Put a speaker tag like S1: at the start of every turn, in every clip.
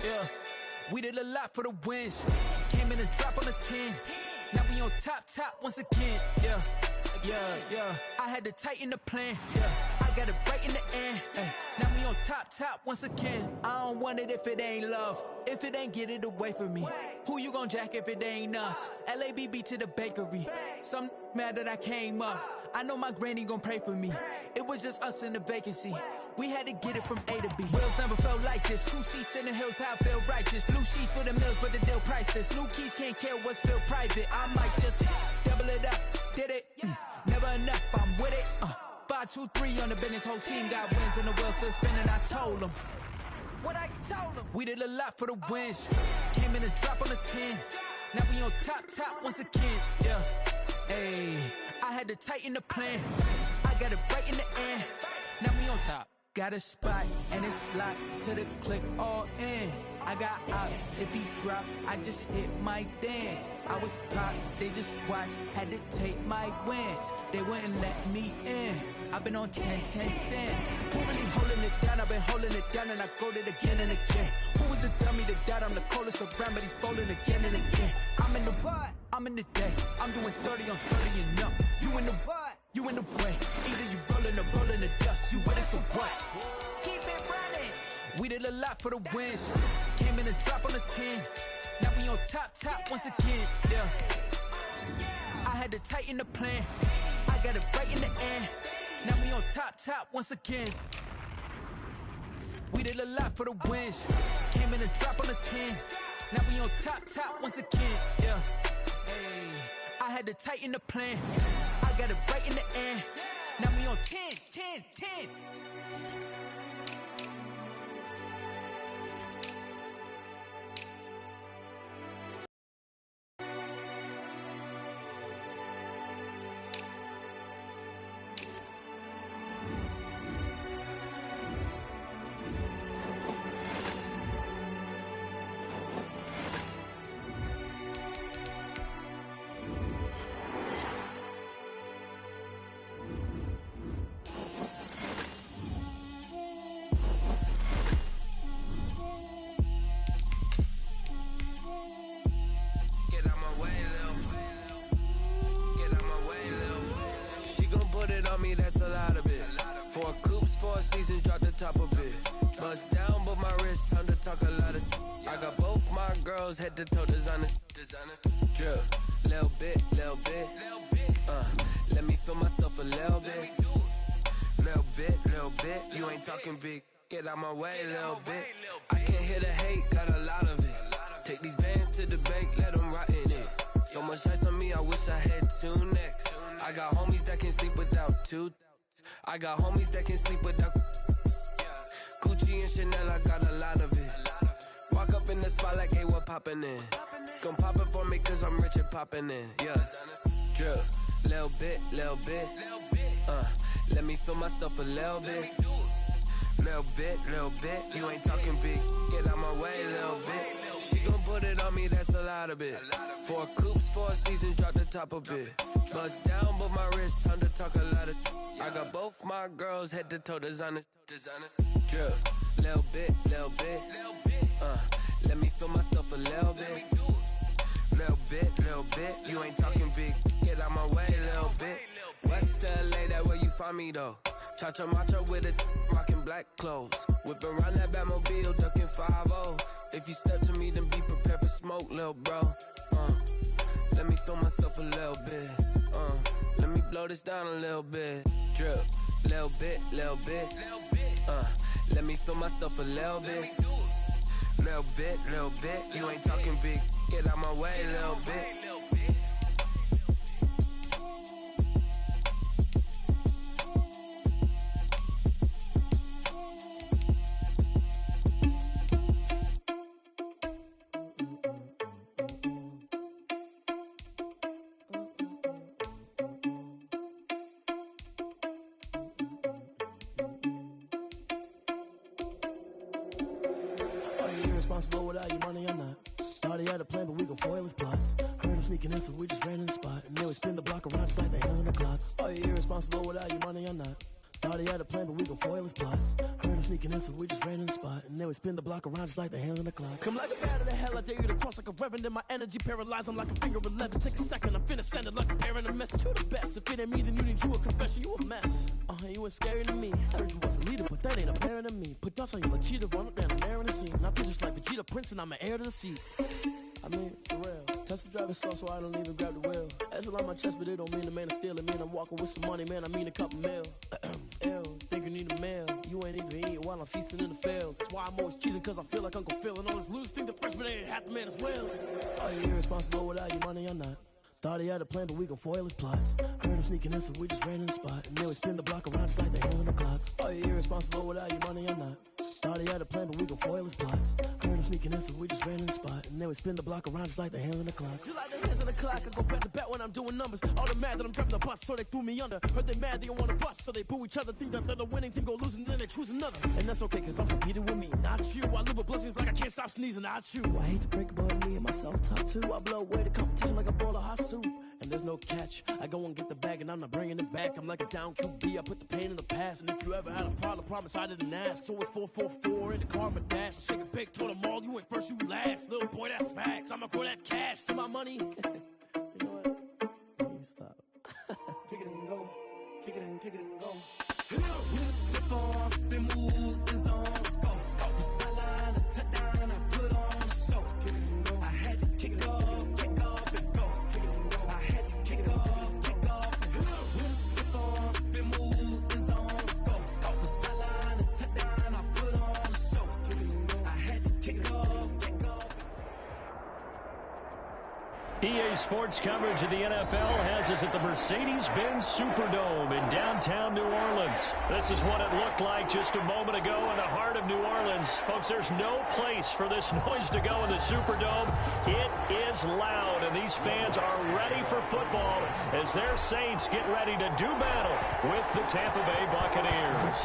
S1: Yeah, we did a lot for the wins. Came in a drop on the 10. Now we on top once again. Yeah. I had to tighten the plan. Yeah, I got it right in the end. Now we on top once again. I don't want it if it ain't love. If it ain't, get it away from me. Who you gon' jack if it ain't us? LABB to the bakery. Some mad that I came up. I know my granny gon' pray for me. It was just us in the vacancy. We had to get it from A to B. Wheels never felt like this. 2 seats in the hills, how I feel righteous. Blue sheets for the mills, but the deal priceless. New keys can't care what's still private. I might just double it up. Did it? Never enough, I'm with it. 5, 2, 3 on the business. Whole team got wins and the wheels still spinning. I told them what I told them. We did a lot for the wins. Came in a drop on the 10. Now we on top once again. Yeah. Hey, I had to tighten the plan. I got it right in the end. Now we on top. Got a spot and it's locked to the click all in. I got ops, if he drop, I just hit my dance. I was pop, they just watched, had to take my wins. They wouldn't let me in. I've been on 10 cents. Who really holding it down? I've been holding it down and I go it again and again. Who was the dummy that died? I'm the coldest around, but he folding again and again. I'm in the what? I'm in the day. I'm doing 30 on 30 and up. You in the what? You in the way. Either you rolling the dust. You with it, so what? Keep it running. We did a lot for the wins. Came in a drop on the 10. Now we on top once again. Yeah. I had to tighten the plan. I got it right in the end. Now we on top once again. We did a lot for the wins. Came in a drop on the 10. Now we on top once again. Yeah. Hey, I had to tighten the plan. I got it right in the end. Now we on 10.
S2: That's a lot of it. 4 coops, 4 seasons, drop the top of it. Bust down, but my wrist, time to talk a lot of. I got both my girls head to toe designer. Drip, little bit. Let me feel myself a little bit. Little bit. You ain't talking big. Get out my way, little bit. I can't hear the hate, got a lot of it. Take these bands to the bank, let them rot in it. So much ice on me, I wish I had 2 necks. I got homies that can sleep without 2. I got homies that can sleep without Gucci and Chanel, I got a lot of it. Walk up in the spot like, hey, what poppin' in? Gon' pop it for me cause I'm rich and poppin' in. Yeah, drip, little bit. Let me feel myself a little bit. Little bit. You ain't talking big. Get out my way, little bit. She gon' put it on me, that's a lot of it. 4 coops, 4 seasons, drop the top of it. Bust down, but my wrist, time to talk a lot of. I got both my girls head to toe designer. Drip, little bit. Let me feel myself a little bit. Little bit. You ain't talking big. Get out my way, little bit. West LA, that where you find me though. Cha-cha matcha with it, rockin' black clothes. Whip around that Batmobile, ducking 5-0. If you step to me, then be prepared for smoke, lil' bro. Let me feel myself a little bit. Let me blow this down a little bit. Drip, little bit. Let me feel myself a little bit. Little bit. You ain't talking big. Get out my way, little bit.
S3: Responsible without your money or not. Thought he had a plan, but we gon' foil his plot. Heard him sneaking in, so we just ran in the spot. And then we spin the block around just like they hell in the clock. Are you irresponsible without your money or not? Thought he had a plan, but we gon' foil his plot. Heard him sneaking in, so we just ran in the spot. And then we spin the block around just like the hand on the clock. Come like a bat of the hell, I dare you to cross like a reverend. And my energy paralyzed, I'm like a finger 11. Take a second, I'm finna send it like a parent a message. You the best, if it ain't me, then you need you a confession. You a mess, you ain't scary to me. Heard you was a leader, but that ain't apparent to me. Put dust on you like cheetah, run up down the air in the scene. And I feel just like Vegeta Prince, and I'm an heir to the seat. I mean, for real. Test the driver's soft, so I don't even grab the wheel. That's on my chest, but it don't mean the man is stealing. Man, I'm walking with some money, man, I mean a couple mil. Ew, think you need a meal. You ain't even eating while I'm feasting in the field. That's why I'm always cheesing, cause I feel like Uncle Phil. And all this lose think the freshman ain't half the man as well. Are you irresponsible without your money or not? Thought he had a plan, but we gon' foil his plot. Heard him sneaking in, so we just ran in the spot. And then we spin the block around just like the hands on the clock. Are you irresponsible without your money or not? Thought he had a plan, but we gon' foil his plot. Heard him sneaking in, so we just ran in the spot. And then we spin the block around just like the hands on the clock. Just like the hands on the clock, I go back to back when I'm doing numbers. All the mad that I'm driving the bus, so they threw me under. Heard they mad, they don't wanna bust, so they boo each other. Think that they're the winning team, go losing, then they choose another. And that's okay, cause I'm competing with me, not you. I live with blessings like I can't stop sneezing, not you. I hate to break it, but me and myself top two. I blow away the competition like a bowl of hot soup. And there's no catch. I go and get the bag and I'm not bringing it back. I'm like a down QB, I put the pain in the past. And if you ever had a problem, promise I didn't ask. So it's 4-4-4 in the car, my dash. I shake a big, told them all, you went first, you last. Little boy, that's facts. I'ma grow that cash to my money. You know what? Let me stop. Kick it and go. Kick it and go.
S2: Step on, spin move, is on scope. Sideline, a touchdown, I put on a show. I had to kick off and go. I had to kick off and go. Step on, spin move, is on scope. Sideline, a touchdown, I put on a show. I had to kick off and go.
S4: EA Sports coverage of the NFL has us at the Mercedes-Benz Superdome in downtown New Orleans. This is what it looked like just a moment ago in the heart of New Orleans. Folks, there's no place for this noise to go in the Superdome. It is loud, and these fans are ready for football as their Saints get ready to do battle with the Tampa Bay Buccaneers.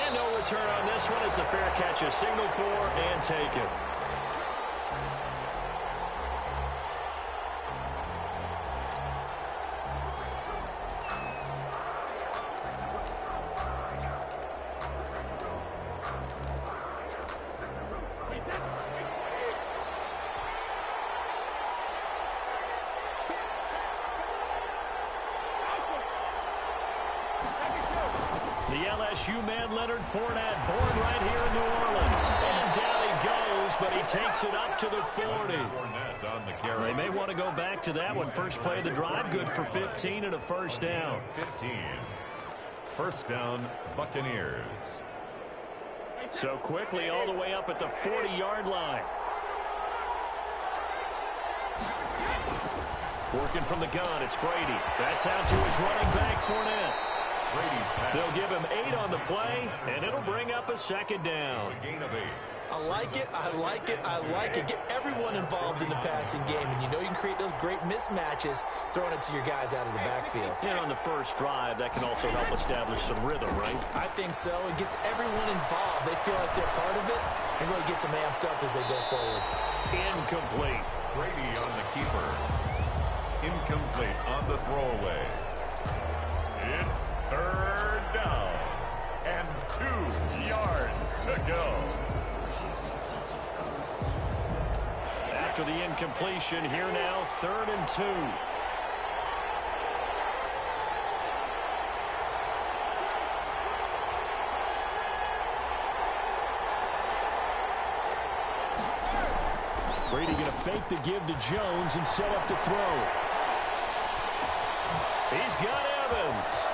S4: And no return on this one as the fair catch is signaled for and taken. The LSU man Leonard Fournette, born right here in New Orleans. And down he goes, but he takes it up to the 40. They may want to go back to that one. First play of the drive, good for 15 and a first down.
S5: 15. First down, Buccaneers.
S4: So quickly all the way up at the 40-yard line. Working from the gun, it's Brady. That's out to his running back, Fournette. They'll give him 8 on the play, and it'll bring up a second down.
S5: A gain of 8.
S6: I like it, I like it, I like it. Get everyone involved in the passing game, and you know you can create those great mismatches throwing it to your guys out of the backfield.
S4: And on the first drive, that can also help establish some rhythm, right?
S6: I think so. It gets everyone involved. They feel like they're part of it, and really gets them amped up as they go forward.
S4: Incomplete.
S5: Brady on the keeper. Incomplete on the throwaway. It's third down and 2 yards to go.
S4: After the incompletion, here now, 3rd and 2. Brady going to fake the give to Jones and set up to throw. He's got Evans.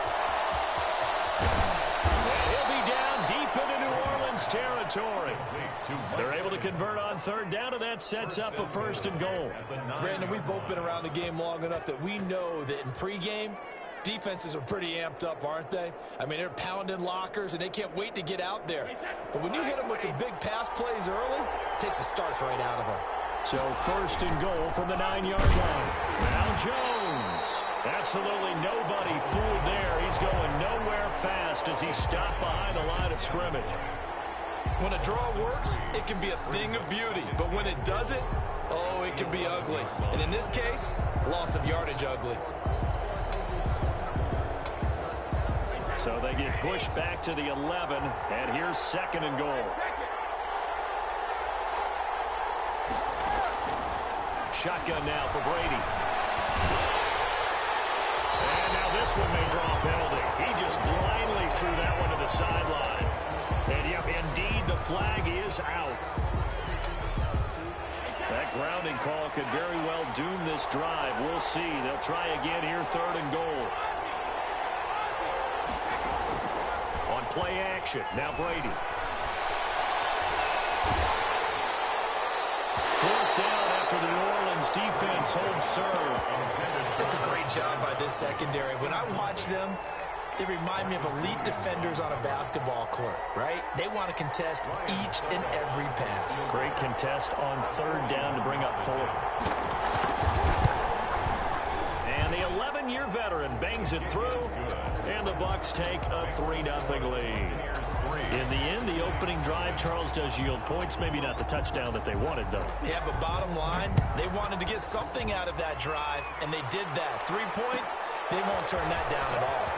S4: And he'll be down deep into New Orleans territory. They're able to convert on 3rd down, and that sets up a 1st and goal.
S6: Brandon, we've both been around the game long enough that we know that in pregame, defenses are pretty amped up, aren't they? I mean, they're pounding lockers, and they can't wait to get out there. But when you hit them with some big pass plays early, it takes the starch right out of them.
S4: So 1st and goal from the 9-yard line. Now Jones. Absolutely nobody fooled there. He's going nowhere fast as he stopped behind the line of scrimmage.
S6: When a draw works, it can be a thing of beauty. But when it doesn't, oh, it can be ugly. And in this case, loss of yardage ugly.
S4: So they get pushed back to the 11, and here's 2nd and goal. Shotgun now for Brady. And now this one may draw a penalty. He just blindly threw that one to the sideline. And, yep, indeed, the flag is out. That grounding call could very well doom this drive. We'll see. They'll try again here, 3rd and goal. On play action, now Brady. 4th down after the New Orleans defense holds serve.
S6: It's a great job by this secondary. When I watch them, they remind me of elite defenders on a basketball court, right? They want to contest each and every pass.
S4: Great contest on 3rd down to bring up 4th. And the 11-year veteran bangs it through, and the Bucs take a 3-0 lead. In the end, the opening drive, Charles, does yield points. Maybe not the touchdown that they wanted, though.
S6: Yeah, but bottom line, they wanted to get something out of that drive, and they did that. 3 points, they won't turn that down at all.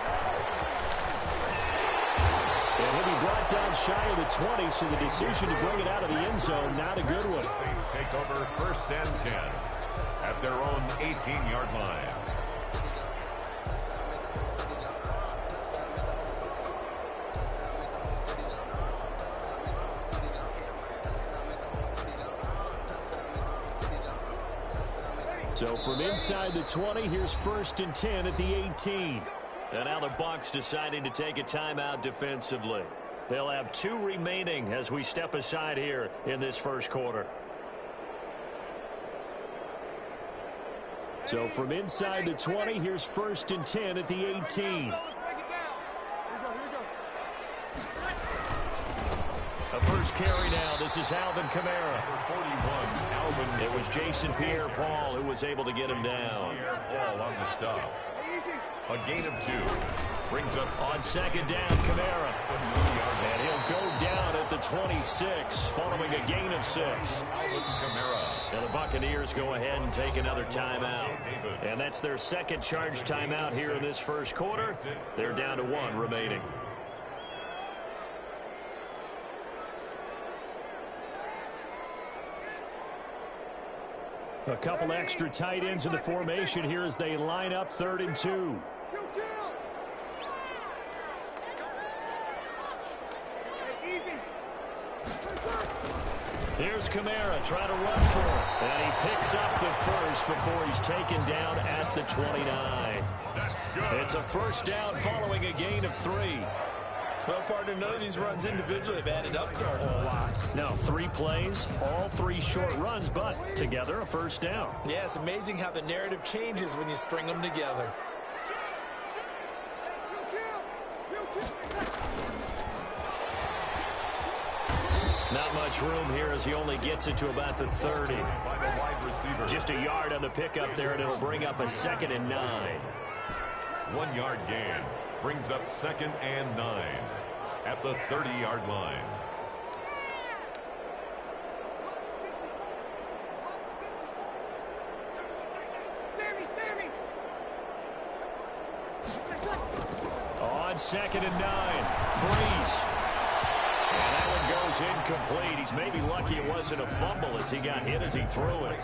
S4: And he'll be brought down shy of the 20, so the decision to bring it out of the end zone, not a good one.
S5: Saints take over 1st and 10 at their own 18-yard line.
S4: So from inside the 20, here's 1st and 10 at the 18. And now the Bucs deciding to take a timeout defensively. They'll have 2 remaining as we step aside here in this first quarter. So from inside the 20, here's 1st and 10 at the 18. A first carry now. This is Alvin Kamara. It was Jason Pierre-Paul who was able to get him down.
S5: Pierre-Paul on the stop. A gain of 2. Brings up
S4: on 2nd down, Kamara. And he'll go down at the 26 following a gain of 6. Now the Buccaneers go ahead and take another timeout. And that's their 2nd charge timeout here in this first quarter. They're down to 1 remaining. A couple extra tight ends in the formation here as they line up 3rd and 2. Here's Kamara trying to run for it. And he picks up the first before he's taken down at the 29. It's a 1st down following a gain of 3.
S6: Well, partner, none of these runs individually have added up to a whole lot.
S4: Now 3 plays, all 3 short runs, but together a 1st down.
S6: Yeah, it's amazing how the narrative changes when you string them together.
S4: Not much room here as he only gets it to about the 30. Just a yard on the pickup there, and it'll bring up a 2nd and 9.
S5: 1 yard gain. Brings up 2nd and 9 at the 30-yard line.
S4: On 2nd and 9, Breeze. And that one goes incomplete. He's maybe lucky it wasn't a fumble as he got hit as he threw it.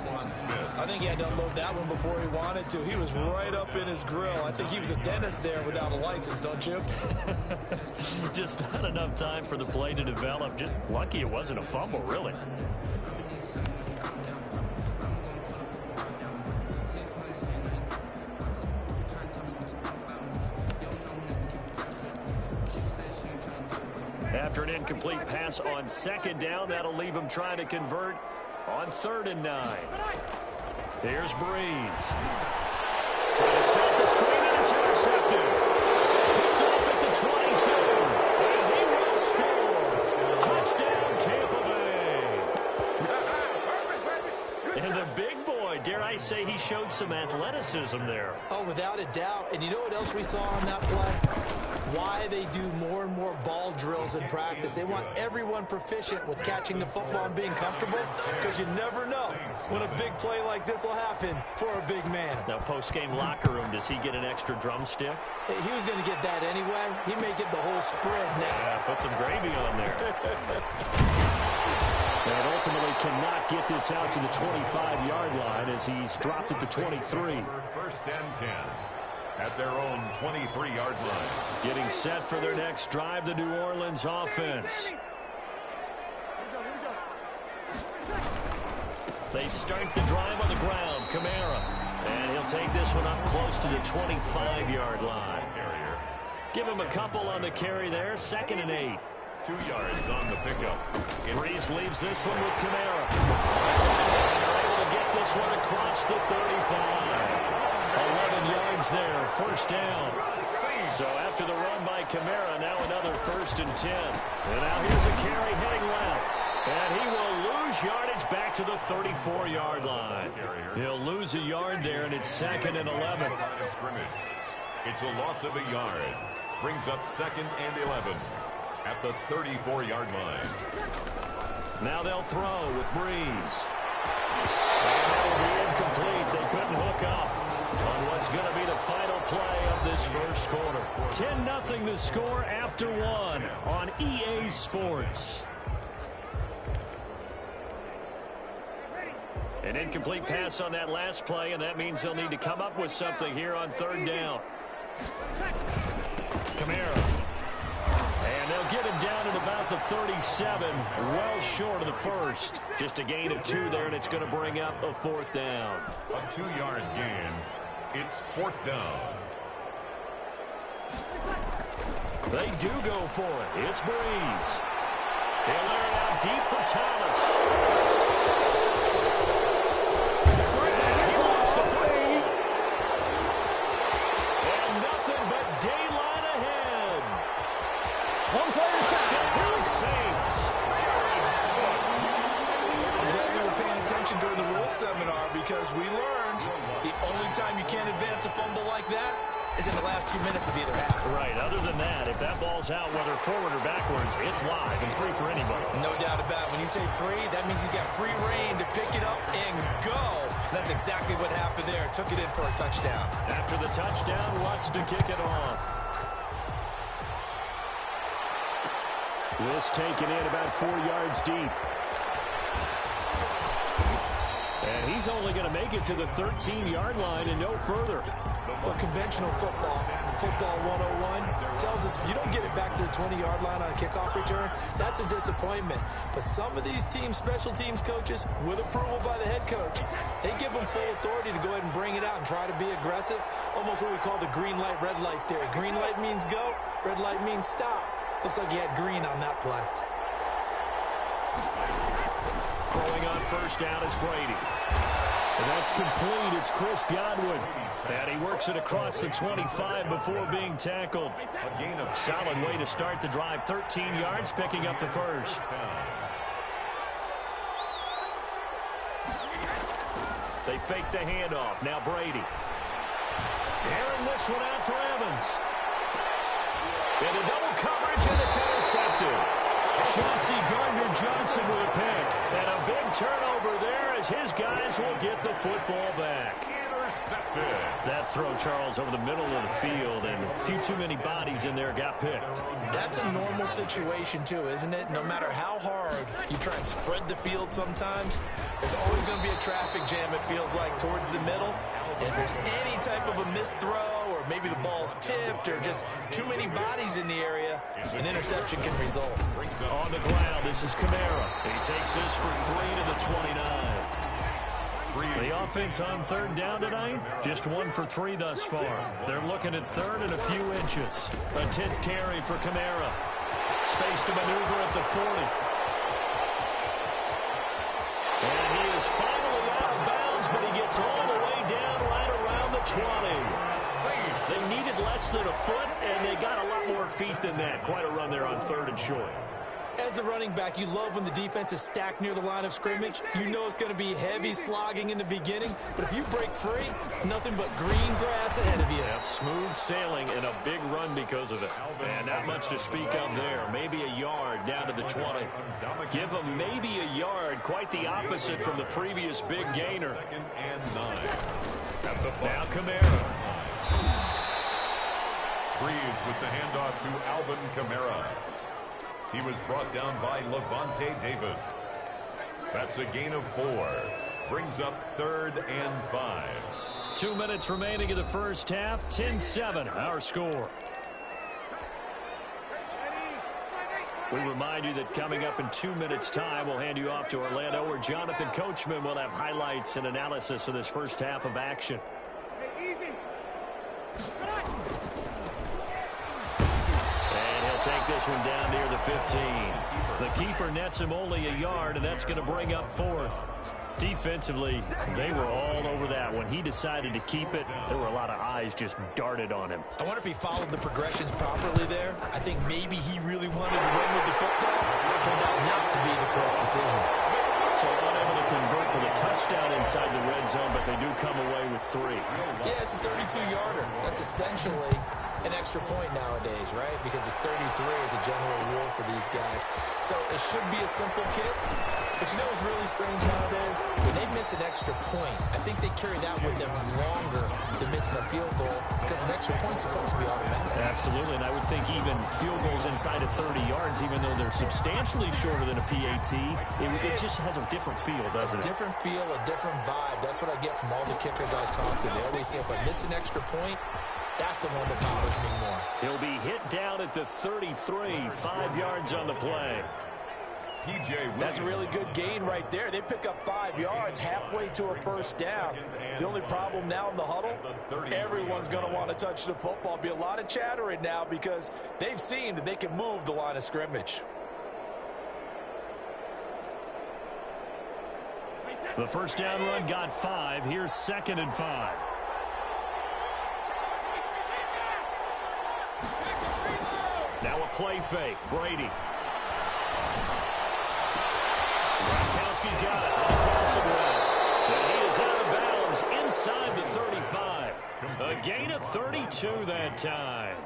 S6: I think he had to unload that one before he wanted to. He was right up in his grill. I think he was a dentist there without a license, don't you?
S4: Just not enough time for the play to develop. Just lucky it wasn't a fumble, really. After an incomplete pass on 2nd down, that'll leave him trying to convert on 3rd and 9. Here's Breeze. Trying to set the screen, and it's intercepted. Picked off at the 22. And he will score. Touchdown, Tampa Bay. And the big boy, dare I say, he showed some athleticism there.
S6: Oh, without a doubt. And you know what else we saw on that play? Why they do more and more ball love drills in practice. They want everyone proficient with catching the football and being comfortable, because you never know when a big play like this will happen for a big man.
S4: Now, post-game locker room, does he get an extra drumstick?
S6: He was going to get that anyway. He may get the whole spread now.
S4: Yeah, put some gravy on there. And ultimately cannot get this out to the 25-yard line as he's dropped at the 23.
S5: First and 10 at their own 23-yard line.
S4: Getting set for their next drive, the New Orleans offense. They start the drive on the ground. Kamara. And he'll take this one up close to the 25-yard line. Give him a couple on the carry there. 2nd and 8.
S5: 2 yards on the pickup.
S4: Breeze leaves this one with Kamara. And they're able to get this one across the 35. 11 yards there. First down. So after the run by Kamara, now another 1st and 10. And now here's a carry heading left. And he will lose yardage back to the 34-yard line. He'll lose a yard there, and it's 2nd and 11.
S5: It's a loss of a yard. Brings up 2nd and 11 at the 34-yard line.
S4: Now they'll throw with Breeze. And that will be incomplete. They couldn't hook up on what's going to be the final play of this first quarter. 10-0 the score after 1 on EA Sports. An incomplete pass on that last play, and that means they'll need to come up with something here on 3rd down. Kamara. And they'll get him down at about the 37, well short of the first. Just a gain of 2 there, and it's going to bring up a 4th down.
S5: A 2-yard gain. It's 4th down.
S4: They do go for it. It's Breeze. He'll air it out deep for Thomas. Touchdown, Saints.
S6: I'm glad we were paying attention during the rules seminar, because we learned the only time you can't advance a fumble like that is in the last 2 minutes of either half.
S4: Right. Other than that, if that ball's out, whether forward or backwards, it's live and free for anybody.
S6: No doubt about it. When you say free, that means he's got free reign to pick it up and go. That's exactly what happened there. Took it in for a touchdown.
S4: After the touchdown, wants to kick it off. This taken in about 4 yards deep. And he's only going to make it to the 13-yard line and no further.
S6: Well, conventional football 101, tells us if you don't get it back to the 20-yard line on a kickoff return, that's a disappointment. But some of these teams, special teams coaches, with approval by the head coach, they give them full authority to go ahead and bring it out and try to be aggressive. Almost what we call the green light, red light theory. Green light means go, red light means stop. Looks like he had green on that play.
S4: Throwing on first down is Brady. And that's complete. It's Chris Godwin. And he works it across the 25 before being tackled. A solid way to start the drive. 13 yards, picking up the first. They fake the handoff. Now Brady. Airing this one out for Evans. Into double coverage, and it's intercepted. Chauncey Gardner-Johnson with a pick. And a big turnover there as his guys will get the football back. Intercepted. That throw, Charles, over the middle of the field, and a few too many bodies in there got picked.
S6: That's a normal situation, too, isn't it? No matter how hard you try and spread the field sometimes, there's always going to be a traffic jam, it feels like, towards the middle. And if there's any type of a missed throw, or maybe the ball's tipped, or just too many bodies in the area, an interception can result.
S4: On the ground, this is Kamara. He takes this for 3 to the 29. The offense on third down tonight, just 1 for 3 thus far. They're looking at third and a few inches. A 10th carry for Kamara. Space to maneuver at the 40. And he is finally out of bounds, but he gets all the way down right around the 20. They needed less than a foot, and they got a lot more feet than that. Quite a run there on 3rd and short.
S6: As the running back, you love when the defense is stacked near the line of scrimmage. You know it's going to be heavy slogging in the beginning, but if you break free, nothing but green grass ahead of you.
S4: Yep, smooth sailing and a big run because of it. And not much to speak of there. Maybe a yard down to the 20. Give them maybe a yard. Quite the opposite from the previous big gainer.
S5: 2nd and 9.
S4: Now Kamara.
S5: Breeze with the handoff to Alvin Kamara. He was brought down by Levante David. That's a gain of 4. Brings up 3rd and 5.
S4: 2 minutes remaining in the first half. 10-7, our score. We remind you that coming up in 2 minutes' time, we'll hand you off to Orlando, where Jonathan Coachman will have highlights and analysis of this first half of action. And he'll take this one down near the 15. The keeper nets him only a yard, and that's going to bring up 4th. Defensively, they were all over that. When he decided to keep it, there were a lot of eyes just darted on him.
S6: I wonder if he followed the progressions properly there. I think maybe he really wanted to run with the football. It turned out not to be the correct decision.
S4: So unable to convert for the touchdown inside the red zone, but they do come away with 3.
S6: Yeah, it's a 32-yarder. That's essentially an extra point nowadays, right? Because it's 33 as a general rule for these guys. So it should be a simple kick. But you know what's really strange nowadays? When they miss an extra point, I think they carry that with them longer than missing a field goal, because an extra point's supposed to be automatic.
S4: Absolutely, and I would think even field goals inside of 30 yards, even though they're substantially shorter than a PAT, it just has a different feel, doesn't it?
S6: A different feel, a different vibe. That's what I get from all the kickers I talk to. They always say, if I miss an extra point, that's the one that bothers me more.
S4: He'll be hit down at the 33, 5 yards on the play.
S6: That's a really good gain right there. They pick up 5 yards halfway to a first down. The only problem now in the huddle, everyone's going to want to touch the football. Be a lot of chattering now because they've seen that they can move the line of scrimmage.
S4: The first down run got 5. Here's 2nd and 5. Now a play fake. Brady. Gronkowski got it on the crossing route. And he is out of bounds inside the 35. A gain of 32 that time.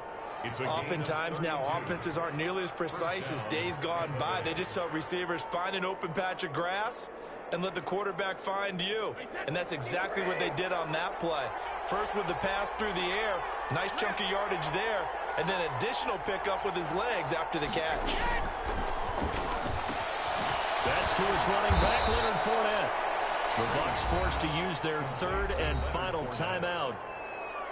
S6: Oftentimes now offenses aren't nearly as precise as days gone by. They just tell receivers, find an open patch of grass and let the quarterback find you. And that's exactly what they did on that play. First with the pass through the air, nice chunk of yardage there, and then additional pickup with his legs after the catch.
S4: That's to his running back, Leonard Fournette. The Bucs forced to use their 3rd and final timeout,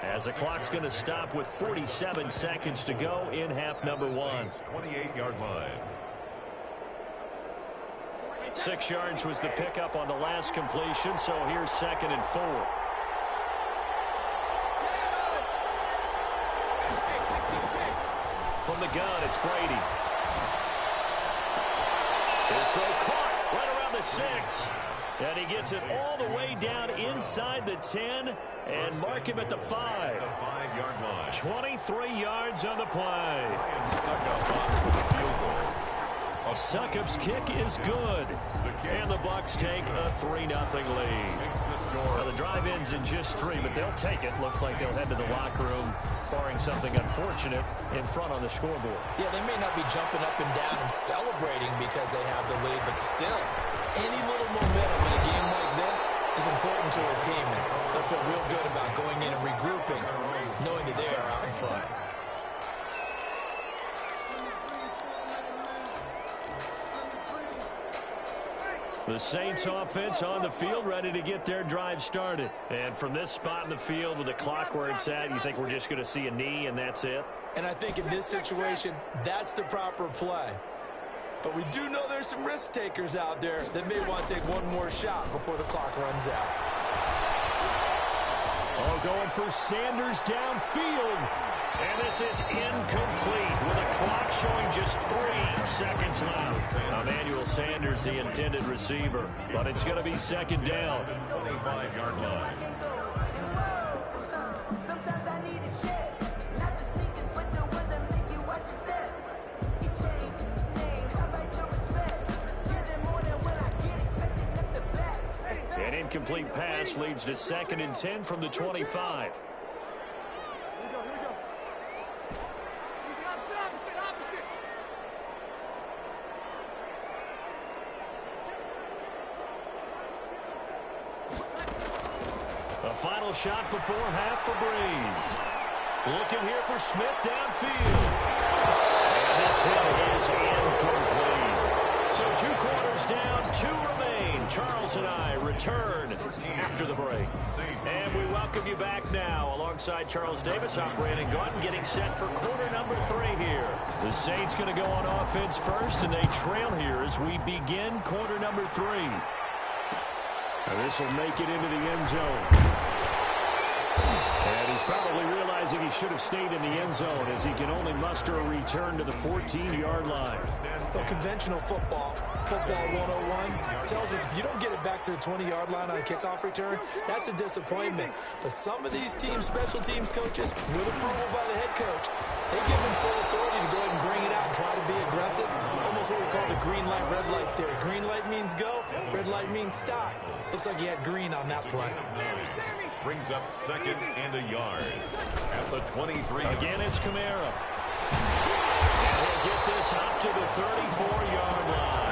S4: as the clock's going to stop with 47 seconds to go in half number 1.
S5: 28-yard line.
S4: 6 yards was the pickup on the last completion, so here's 2nd and 4. From the gun, it's Brady. His throw caught right around the 6. And he gets it all the way down inside the 10 and mark him at the 5.
S5: 5-yard line.
S4: 23 yards on the play. Succop's kick is good. And the Bucs take a 3-0 lead. Well, the drive ends in just 3, but they'll take it. Looks like they'll head to the locker room, barring something unfortunate, in front on the scoreboard.
S6: Yeah, they may not be jumping up and down and celebrating because they have the lead, but still, any little momentum in a game like this is important to a team. And they'll feel real good about going in and regrouping, knowing that they are out in front.
S4: The Saints offense on the field, ready to get their drive started. And from this spot in the field with the clock where it's at, you think we're just going to see a knee and that's it?
S6: And I think in this situation, that's the proper play. But we do know there's some risk takers out there that may want to take one more shot before the clock runs out.
S4: Oh, going for Sanders downfield. And this is incomplete with a clock showing just 3 seconds left. Emmanuel Sanders, the intended receiver. But it's going to be 2nd down.
S5: 25-yard line.
S4: incomplete pass leads to 2nd and 10 from the 25. A final shot before half for Breeze. Looking here for Smith downfield. And this hit is incomplete. So 2 quarters down, 2 remain. Charles and I return after the break. And we welcome you back now. Alongside Charles Davis, I'm Brandon Gaudin, getting set for quarter number 3 here. The Saints going to go on offense first, and they trail here as we begin quarter number 3. And this will make it into the end zone. And he's probably realizing he should have stayed in the end zone as he can only muster a return to the 14-yard line.
S6: So conventional football 101, tells us if you don't get it back to the 20-yard line on a kickoff return, that's a disappointment. But some of these teams, special teams coaches, with approval by the head coach, they give them full authority to go ahead and bring it out and try to be aggressive. Almost what we call the green light, red light theory. Green light means go, red light means stop. Looks like he had green on that play.
S5: Brings up 2nd and a yard at the 23.
S4: Again, it's Kamara. And he'll get this up to the 34-yard line.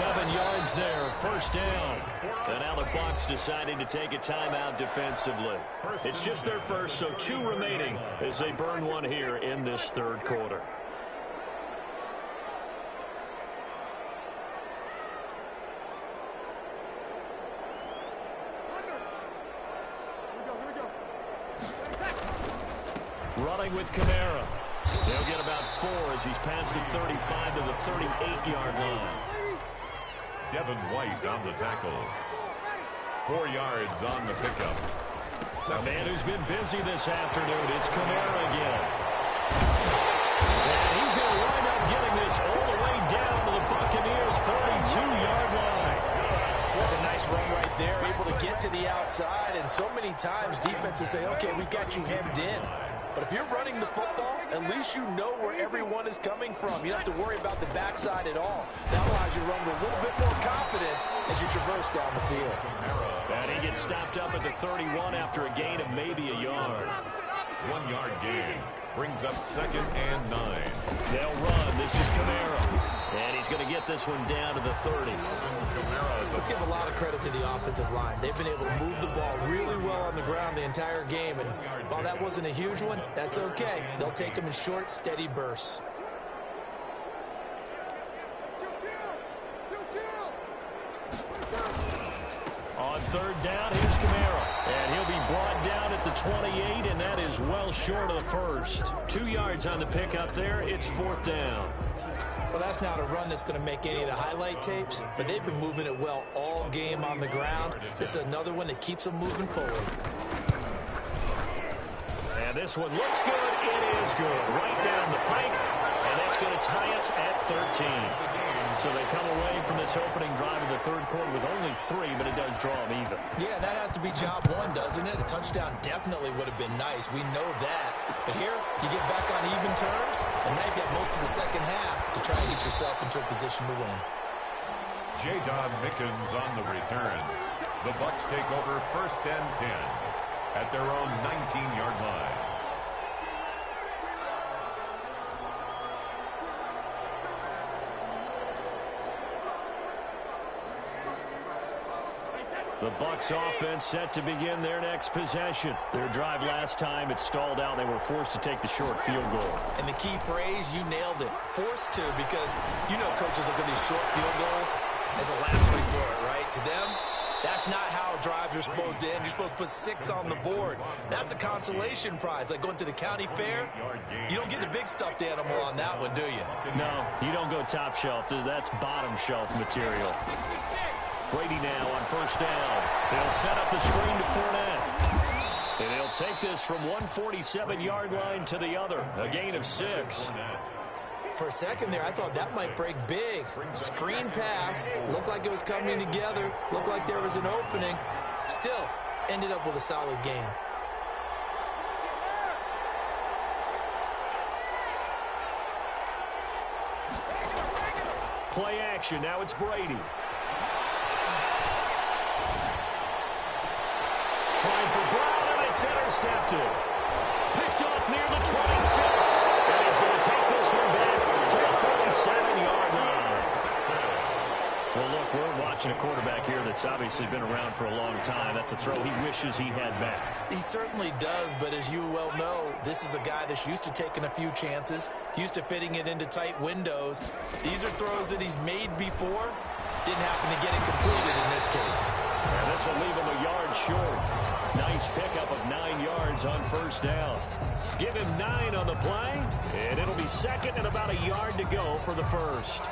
S4: 11 yards there, first down. And now the Bucs deciding to take a timeout defensively. It's just their first, so 2 remaining as they burn one here in this 3rd quarter. Running with Kamara. They'll get about 4 as he's past the 35 to the 38-yard line.
S5: Devin White on the tackle. 4 yards on the pickup.
S4: A man who's been busy this afternoon. It's Kamara again. And he's going to wind up getting this all the way down to the Buccaneers' 32-yard line.
S6: That's a nice run right there, able to get to the outside. And so many times defenses say, okay, we've got you hemmed in. But if you're running the football, at least you know where everyone is coming from. You don't have to worry about the backside at all. That allows you to run with a little bit more confidence as you traverse down the field.
S4: And he gets stopped up at the 31 after a gain of maybe a yard.
S5: 1 yard gain. Brings up 2nd and 9.
S4: They'll run. This is Kamara. And he's going to get this one down to the 30.
S6: Let's give a lot of credit to the offensive line. They've been able to move the ball really well on the ground the entire game. And while that wasn't a huge one, that's okay. They'll take them in short, steady bursts.
S4: On 3rd down, here's Kamara. And he'll be brought down at the 28, and that is well short of the first. 2 yards on the pickup there. It's 4th down.
S6: Well, that's not a run that's going to make any of the highlight tapes, but they've been moving it well all game on the ground. This is another one that keeps them moving forward.
S4: And this one looks good. It is good. Right down the pipe, and that's going to tie us at 13. So they come away from this opening drive in the 3rd quarter with only 3, but it does draw them even.
S6: Yeah, that has to be job 1, doesn't it? A touchdown definitely would have been nice. We know that. But here, you get back on even terms, and now you've got most of the second half to try and get yourself into a position to win.
S5: J-Don Mickens on the return. The Bucs take over 1st and 10 at their own 19-yard line.
S4: The Bucs offense set to begin their next possession. Their drive last time, it stalled out. They were forced to take the short field goal.
S6: And the key phrase, you nailed it. Forced to, because you know coaches look at these short field goals as a last resort, right? To them, that's not how drives are supposed to end. You're supposed to put 6 on the board. That's a consolation prize. Like going to the county fair, you don't get the big stuffed animal on that one, do you?
S4: No, you don't go top shelf. That's bottom shelf material. Brady now on 1st down. They'll set up the screen to Fournette. And they'll take this from 147-yard line to the other. A gain of 6.
S6: For a second there, I thought that might break big. Screen pass. Looked like it was coming together. Looked like there was an opening. Still, ended up with a solid game.
S4: Play action. Now it's Brady. intercepted. Picked off near the 26. And he's going to take this one back to the 37-yard line. Well, look, we're watching a quarterback here that's obviously been around for a long time. That's a throw he wishes he had back.
S6: He certainly does, but as you well know, this is a guy that's used to taking a few chances, used to fitting it into tight windows. These are throws that he's made before. Didn't happen to get it completed in this case.
S4: And this will leave him a yard short. Nice pickup of 9 yards on first down. Give him 9 on the play, and it'll be second and about a yard to go for the first.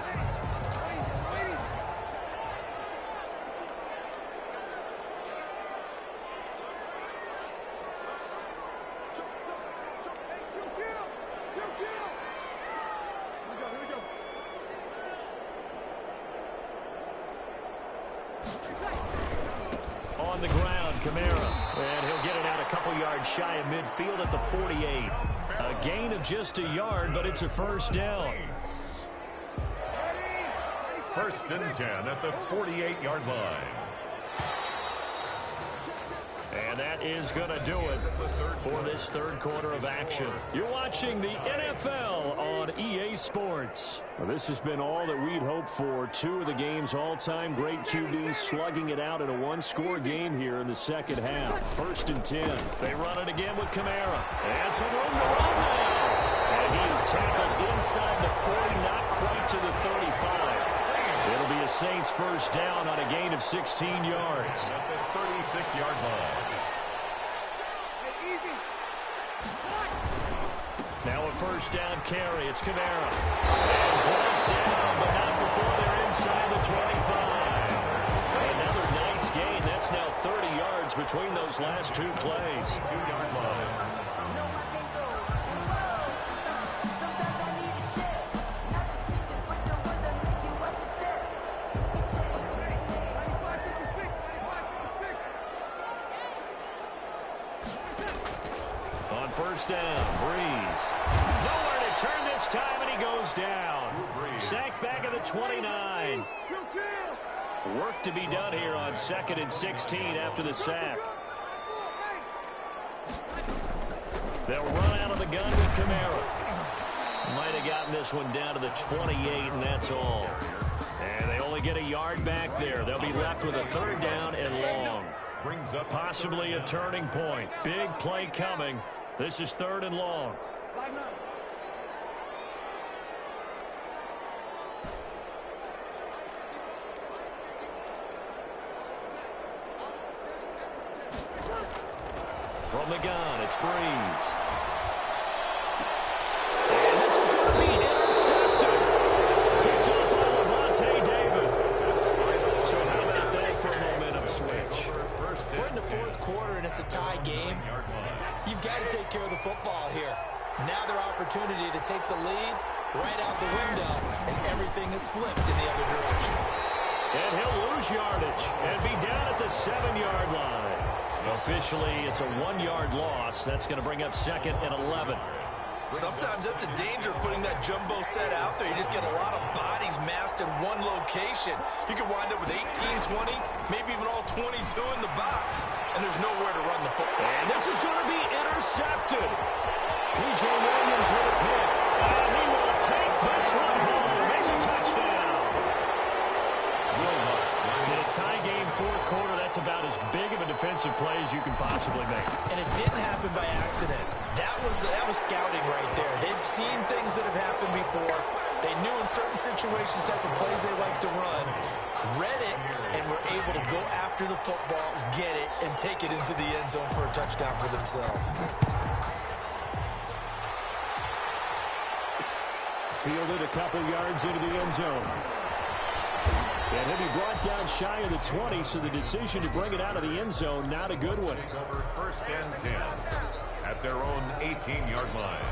S4: On the ground, Kamara. And he'll get it out a couple yards shy of midfield at the 48. A gain of just a yard, but it's a first down.
S5: First and 10 at the 48-yard line.
S4: And that is going to do it for this third quarter of action. You're watching the NFL on EA Sports. Well, this has been all that we'd hoped for. 2 of the game's all-time great QBs slugging it out in a one-score game here in the second half. First and 10. They run it again with Kamara. And some room to run now. And he is tackled inside the 40, not quite to the 35. It'll be a Saints first down on a gain of 16 yards.
S5: At the 36-yard line.
S4: Now a first down carry. It's Kamara. And brought down, but not before they're inside the 25. Another nice gain. That's now 30 yards between those last 2 plays.
S5: 2-yard line.
S4: First down, Breeze. Nowhere to turn this time, and he goes down. Sacked back at the 29. Work to be done here on 2nd and 16 after the sack. They'll run out of the gun with Kamara. Might have gotten this one down to the 28, and that's all. And they only get a yard back there. They'll be left with a third down and long.
S5: Brings up
S4: Possibly a turning point. Big play coming. This is 3rd and long. From the gun, it's Breeze. And this is going to be intercepted. Picked up by Levante David. So how about that for a momentum switch?
S6: We're in the 4th quarter, and it's a tie game. You've got to take care of the football here. Now their opportunity to take the lead right out the window, and everything is flipped in the other direction.
S4: And he'll lose yardage and be down at the 7-yard line. Officially, it's a 1-yard loss. That's going to bring up 2nd and 11.
S6: Sometimes that's the danger of putting that jumbo set out there. You just get a lot of bodies massed in one location. You could wind up with 18, 20, maybe even all 22 in the box, and there's nowhere to run the football.
S4: And this is going to be intercepted. P.J. Williams with a pick. And he will take this one home. It's a touchdown. In a tie game, 4th quarter, that's about as big of a defensive play as you can possibly make.
S6: And it didn't happen by accident. That was scouting right there. They've seen things that have happened before. They knew in certain situations the type of plays they like to run, read it, and were able to go after the football, get it, and take it into the end zone for a touchdown for themselves.
S4: Fielded a couple yards into the end zone. And he'll be brought down shy of the 20, so the decision to bring it out of the end zone, not a good one.
S5: Over 1st and 10 at their own 18-yard line.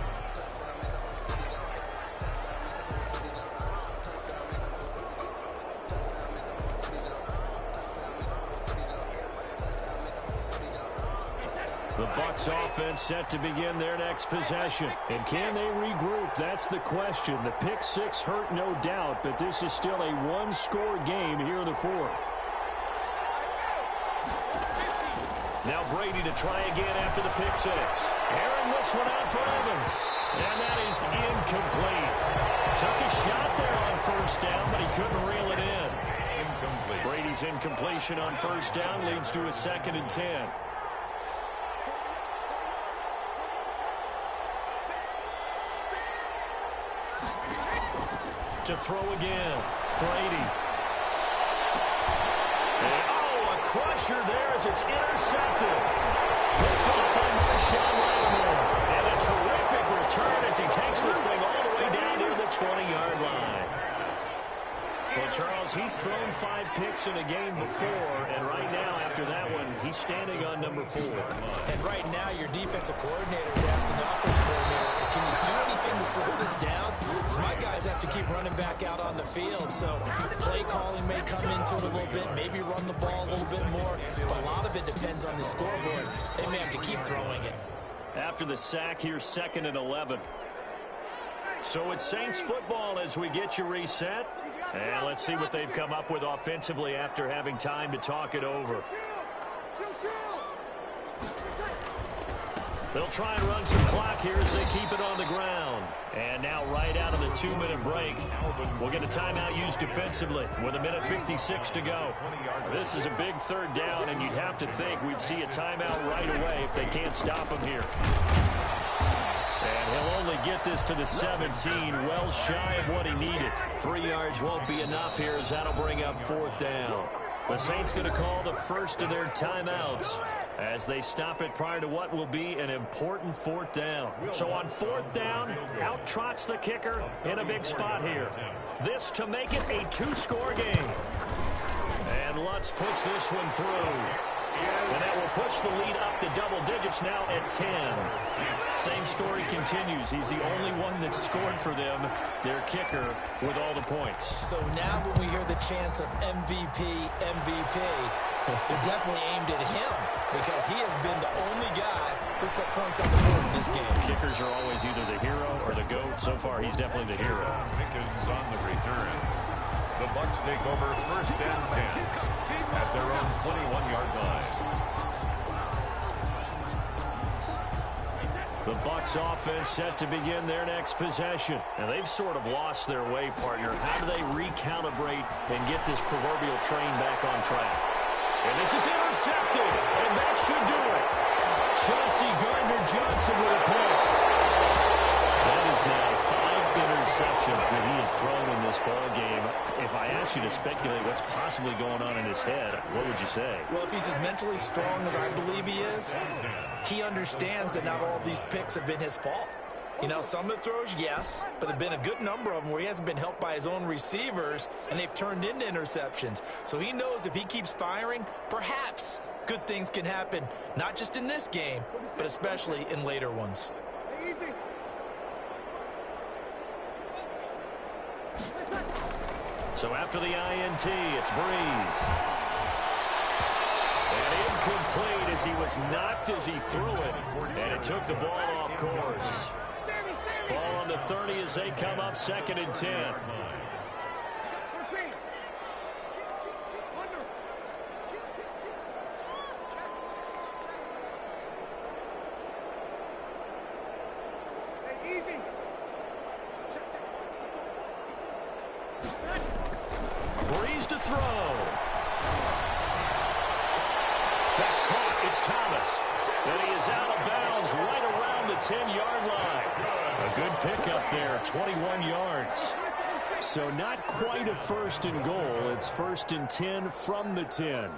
S4: The Bucs offense set to begin their next possession. And can they regroup? That's the question. The pick 6 hurt, no doubt, but this is still a one-score game here in the 4th. Now Brady to try again after the pick six. Airing this one out for Evans. And that is incomplete. Took a shot there on first down, but he couldn't reel it in. Incomplete. Brady's incompletion on first down leads to a 2nd and 10. To throw again. Brady. And, a crusher there as it's intercepted. Picked off by Marshawn Lattimore. And a terrific return as he takes this thing all the way down near the 20-yard line. Well, Charles, he's thrown 5 picks in a game before, and right now, after that one, he's standing on number 4.
S6: And right now, your defensive coordinator is asking the offensive coordinator, can you do anything to slow this down? Because my guys have to keep running back out on the field, so play calling may come into it a little bit, maybe run the ball a little bit more, but a lot of it depends on the scoreboard. They may have to keep throwing it.
S4: After the sack, here's 2nd and 11. So it's Saints football as we get you reset. And let's see what they've come up with offensively after having time to talk it over. They'll try and run some clock here as they keep it on the ground. And now right out of the 2-minute break, we'll get a timeout used defensively with 1:56 to go. This is a big 3rd down, and you'd have to think we'd see a timeout right away if they can't stop him here. And he'll only get this to the 17, well shy of what he needed. 3 yards won't be enough here as that'll bring up 4th down. The Saints going to call the first of their timeouts as they stop it prior to what will be an important 4th down. So on 4th down, out trots the kicker in a big spot here. This to make it a 2-score game. And Lutz puts this one through. And that will push the lead up to double digits now at 10. Same story continues. He's the only one that scored for them, their kicker, with all the points.
S6: So now when we hear the chants of MVP, MVP, they're definitely aimed at him because he has been the only guy who's put points on the board in this game.
S4: Kickers are always either the hero or the GOAT. So far, he's definitely the hero.
S5: Pickens on the return. The Bucs take over 1st and 10 at their own 21-yard line.
S4: The Bucs offense set to begin their next possession. And they've sort of lost their way, partner. How do they recalibrate and get this proverbial train back on track? And this is intercepted, and that should do it. Chauncey Gardner-Johnson with a pick. That is now 5 interceptions that he has thrown in this ball game. If I asked you to speculate what's possibly going on in his head, what would you say?
S6: Well, if he's as mentally strong as I believe he is, he understands that not all of these picks have been his fault. You know, some of the throws, yes, but there have been a good number of them where he hasn't been helped by his own receivers, and they've turned into interceptions. So he knows if he keeps firing, perhaps good things can happen, not just in this game, but especially in later ones.
S4: So after the INT, it's Breeze. And incomplete as he was knocked as he threw it. And it took the ball off course. Ball on the 30 as they come up 2nd and 10. Breeze to throw. That's caught. It's Thomas. And he is out of bounds right around the 10-yard line. A good pickup there, 21 yards. So not quite a 1st and goal. It's 1st and 10 from the 10.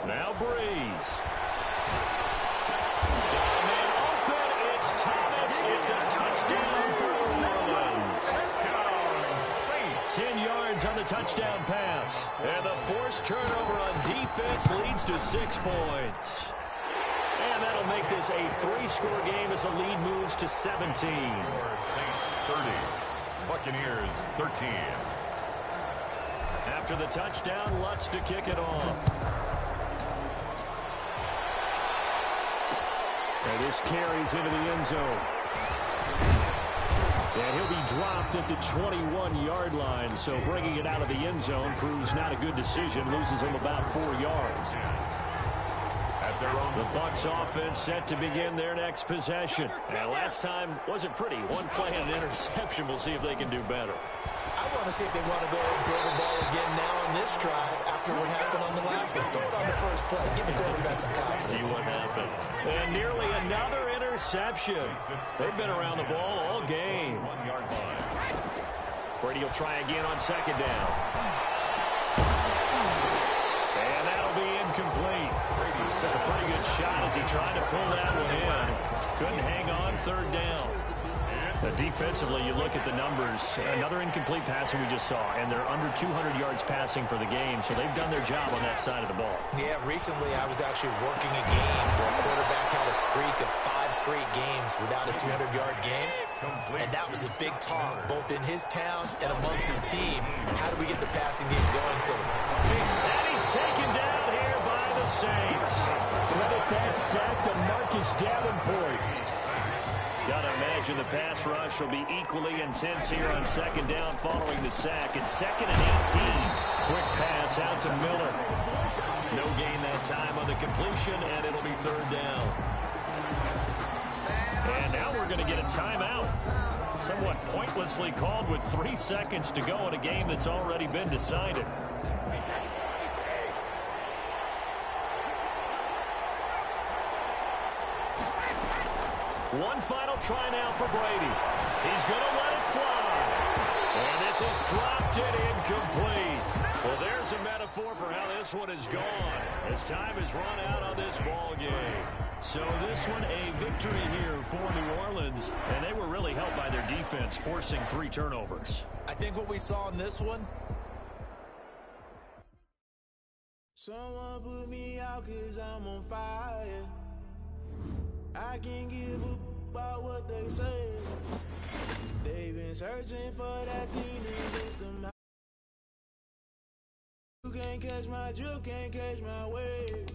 S4: Now Breeze. Man open. It's Thomas. It's a touchdown for New Orleans. 10 yards on the touchdown pass. And the forced turnover on defense leads to 6 points. And that'll make this a 3-score game as the lead moves to 17.
S5: Saints 30. Buccaneers 13.
S4: After the touchdown, Lutz to kick it off. And this carries into the end zone. And he'll be dropped at the 21-yard line. So bringing it out of the end zone proves not a good decision. Loses him about 4 yards. The Bucs offense set to begin their next possession. And last time wasn't pretty. One play and an interception. We'll see if they can do better.
S6: I want to see if they want to go ahead and throw the ball again now on this drive after what happened on the last one. Throw it on the first play. Give the quarterback some confidence.
S4: See what happens. And nearly another interception. They've been around the ball all game.
S5: 1 yard line.
S4: Brady will try again on second down. And that'll be incomplete. Brady took a pretty good shot as he tried to pull that one in. Couldn't hang on third down. Defensively, you look at the numbers. Another incomplete pass we just saw, and they're under 200 yards passing for the game, so they've done their job on that side of the ball.
S6: Yeah, recently I was actually working a game where a quarterback had a streak of 5 straight games without a 200-yard game, and that was a big talk, both in his town and amongst his team. How do we get the passing game going? So,
S4: and he's taken down here by the Saints. Credit that sack to Marcus Davenport. Got to imagine the pass rush will be equally intense here on second down following the sack. It's 2nd and 18. Quick pass out to Miller. No gain that time on the completion, and it'll be third down. And now we're going to get a timeout. Somewhat pointlessly called with 3 seconds to go in a game that's already been decided. One final try now for Brady. He's going to let it fly. And this is dropped it incomplete. Well, there's a metaphor for how this one is gone. As time has run out on this ball game. So this one a victory here for New Orleans. And they were really helped by their defense, forcing 3 turnovers.
S6: I think what we saw in this one.
S7: Someone put me out 'cause I'm on fire. I can't give up about what they say. They've been searching for that thing to get them out. You can't catch my drift, can't catch my wave.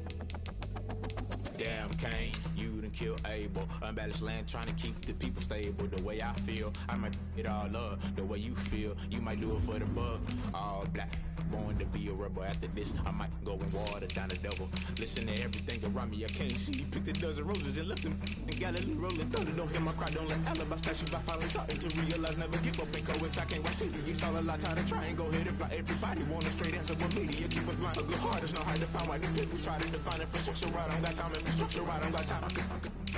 S8: Damn, Kane, you done killed Abel. Unbalanced land, trying to keep the people stable. The way I feel, I might it all up. The way you feel, you might do it for the buck. All black, born to be a rebel. After this, I might go and water down the devil. Listen to everything around me, I can't see. Picked a dozen roses and left them in Galilee rolling thunder. Don't hear my cry, don't let alibi special. I finally starting to realize, never give up and coincide. Can't watch TV, it's all a lot. Time to try and go ahead and fly. Everybody want a straight answer with media. Keep us blind. A good heart is not hard to find. Why the people try to define infrastructure right? I don't got time. Infrastructure right, I don't got time.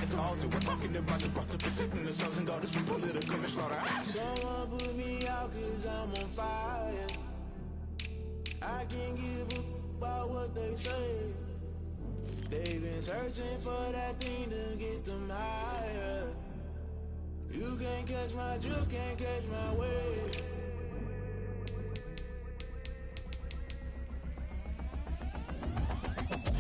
S8: It's all to we're talking about you brought to protecting the sons and daughters from political and slaughter.
S7: Someone put me out 'cause I'm on fire. I can't give up about what they say. They've been searching for that thing to get them higher. You can't catch my drift, can't catch my wave.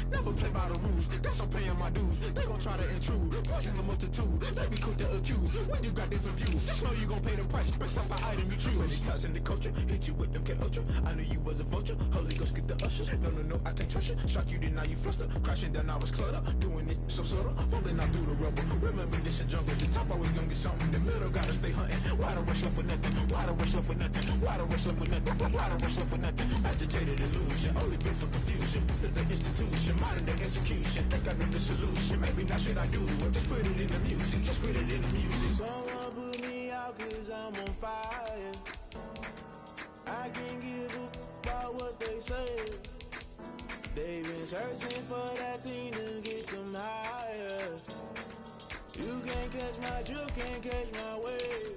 S8: Never play by the rules, guess I'm paying my dues. They gon' try to intrude, poison the multitude. Let me cook the accused, when you got different views. Just know you gon' pay the price, based off the item you choose. Many ties in the culture, hit you with them K-Ultra. I knew you was a vulture, Holy Ghost get the ushers. No, I can't trust you. Shock you, then now you fluster. Crashing down, I was cluttered. Doing this so subtle, falling out through the rubble. Remember this in jungle, the top always gonna get something. The middle gotta stay hunting. Why the rush left for nothing? Why the rush left for nothing? Why the rush left for nothing? Why the rush left for nothing? Agitated illusion, only been for confusion. The institution, modern day execution. Think I know the solution. Maybe not should I do it? Just put it in the music. Just put it in the music.
S7: Someone put me out 'cause I'm on fire. I can't give up about what they say. They've been searching for that thing to get them higher. You can't catch my drift, can't catch my wave.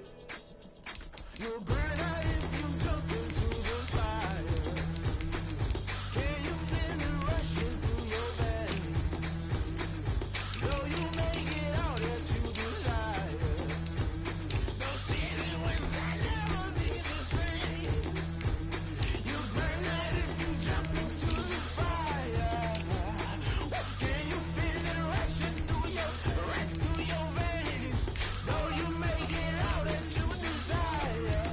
S7: You'll burn out if you jump into the fire. Can you feel it rushing through your veins? Though you make it all that you desire. No ceiling when that never be the same. You burn out if you jump into the fire. Can you feel it rushing through your veins? Though you make it all that you desire.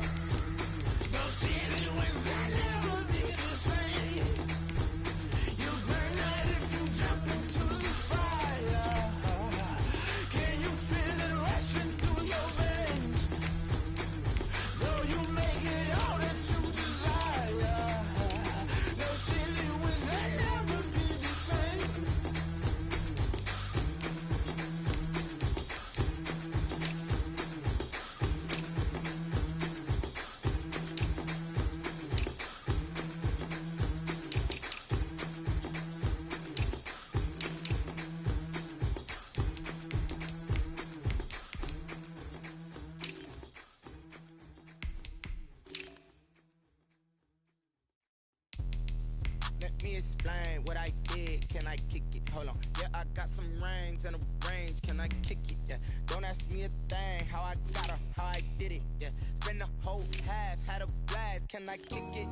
S8: me explain what I did. Can I kick it? Hold on. Yeah, I got some rings and a range. Can I kick it? Yeah. Don't ask me a thing. How I got her, how I did it. Yeah. Spend the whole half, had a blast. Can I kick it?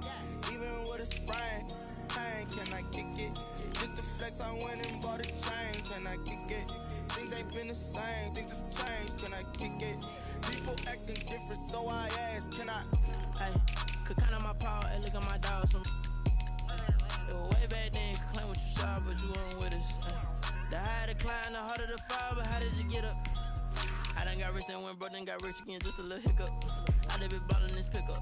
S8: Even with a sprain. Pain, can I kick it? Just the flex, I went and bought a chain. Can I kick it? Things ain't been the same. Things have changed. Can I kick it? People acting different, so I ask. Can I?
S3: Hey, could count on my power and look at my dogs from. It was way back then, could claim what you saw, but you weren't with us. The higher the climb, the harder the fall, but how did you get up? I done got rich and went broke, then got rich again, just a little hiccup. I done been ballin' this pickup.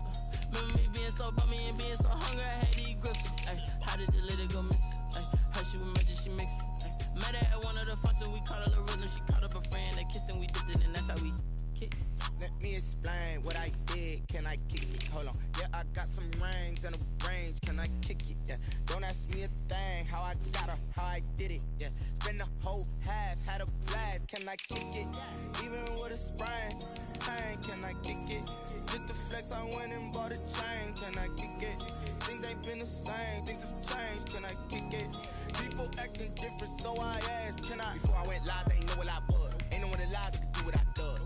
S3: Remember me being so bummy and being so hungry, I had to eat grits. Ay, how did the little go miss? Ay, her she was magic, she mixed. Met her at one of the functions, we caught a little rhythm. She caught up a friend, they kissed and we dipped it, and that's how we kicked.
S8: Let me explain what I did. Can I kick it? Hold on. Yeah, I got some rings and a range. Can I kick it? Yeah. Don't ask me a thing. How I got her, how I did it. Yeah. Spend the whole half, had a blast. Can I kick it? Even with a sprain. Pain, can I kick it? Just the flex, I went and bought a chain. Can I kick it? Things ain't been the same. Things have changed. Can I kick it? People acting different, so I asked. Can I? Before I went live, they ain't know what I was. Ain't no one alive that could do what I done.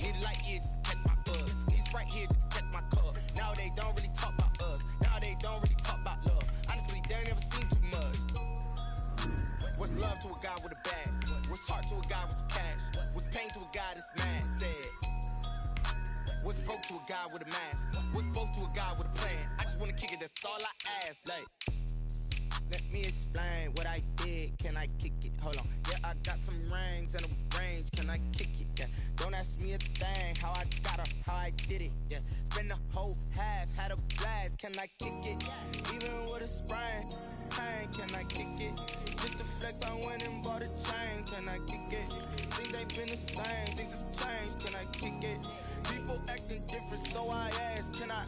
S8: Need a light year just to catch my buzz. Need Sprite here just to catch my cup. Now they don't really talk about us. Now they don't really talk about love. Honestly, they ain't never seen too much. What's love to a guy with a bag? What's heart to a guy with some cash? What's pain to a guy that's mad? Said. What's broke to a guy with a mask? What's both to a guy with a plan? I just wanna kick it, that's all I ask. Like, let me explain what I did. Can I kick it? Hold on. Yeah, I got some rings and a range. Can I kick it? Yeah. Don't ask me a thing. How I got her, how I did it. Yeah. Spend the whole half, had a blast. Can I kick it? Even with a sprain. Pain, can I kick it? Just the flex, I went and bought a chain. Can I kick it? Things ain't been the same. Things have changed. Can I kick it? People acting different, so I ask. Can I?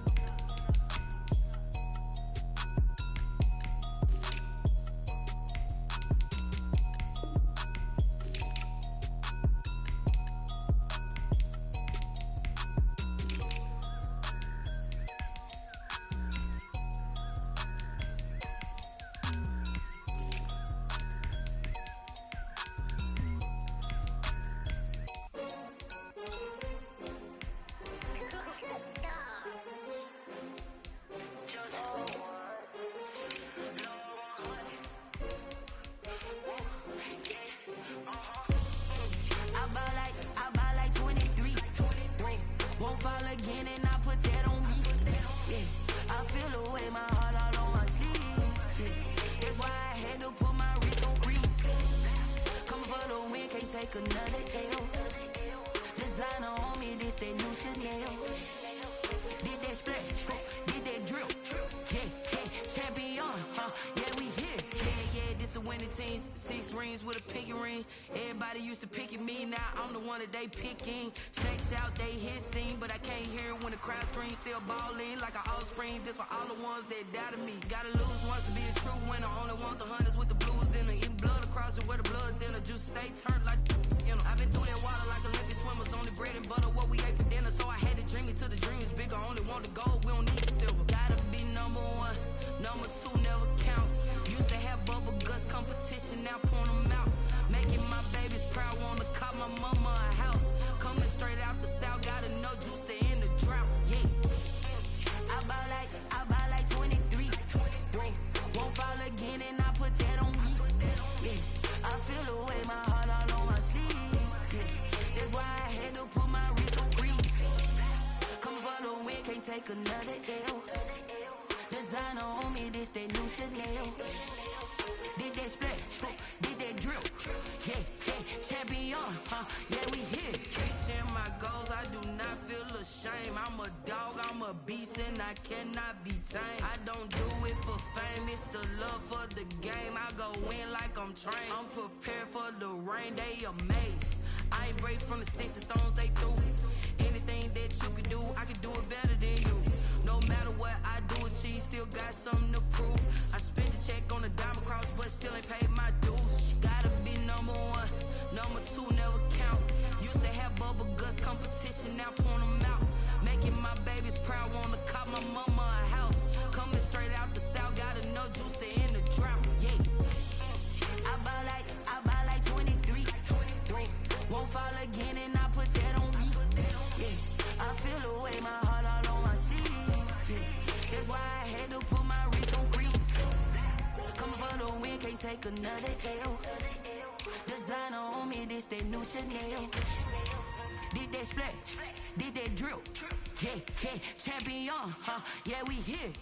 S9: Another L. Designer on me, this that new Chanel. Did that splash, did that drill. Yeah, champion, yeah, we here. Yeah, this the winning team. 6 rings with a pinky ring. Everybody used to pick at me, now I'm the one that they picking. Snakes out, they hit scene, but I can't hear when the crowd screams. Still balling like an offspring. This for all the ones that doubted me. Gotta lose once to be a true winner. Only want the hunters with the blues in it. Eating blood across it where the blood thinner. Juice stay turned like. You know, I've been through that water like Olympic swimmers. Only bread and butter, what we ate for dinner. So I had to dream it till the dream is bigger. Only want the gold, we don't need the silver. Gotta be number 1, number 2 never count. Used to have bubble guts competition, now point them out. Making my babies proud, wanna cop my mama a house. Coming straight out the south, gotta know juice to end the drought. Yeah, I buy like 23. Won't fall again and I put that on me. Yeah, I feel the way my heart all on my sleeve. That's why I had to put my wrist on freeze. Come for the win, can't take another L. Designer on me, this that new Chanel. Did that splash, did that drill. Yeah, champion, yeah, we here. Reaching my goals, I do not feel ashamed. I'm a dog, I'm a beast, and I cannot be tamed. I don't do it for fame, it's the love for the game. I go in like I'm trained. I'm prepared for the rain, they amazed. I ain't break from the sticks and stones they threw. Anything that you can do, I can do it better than you. No matter what I do, achieve, still got something to prove. I spent the check on the diamond cross, but still ain't paid my dues. Gotta be number 1, number 2 never count. Used to have bubble guts competition, now point them out. Making my babies proud, wanna cop my mama a house. Coming straight out the south, gotta take another L. Designer on me, this that new Chanel. Did that splash, did that drill. Yeah, yeah, champion, yeah, we here.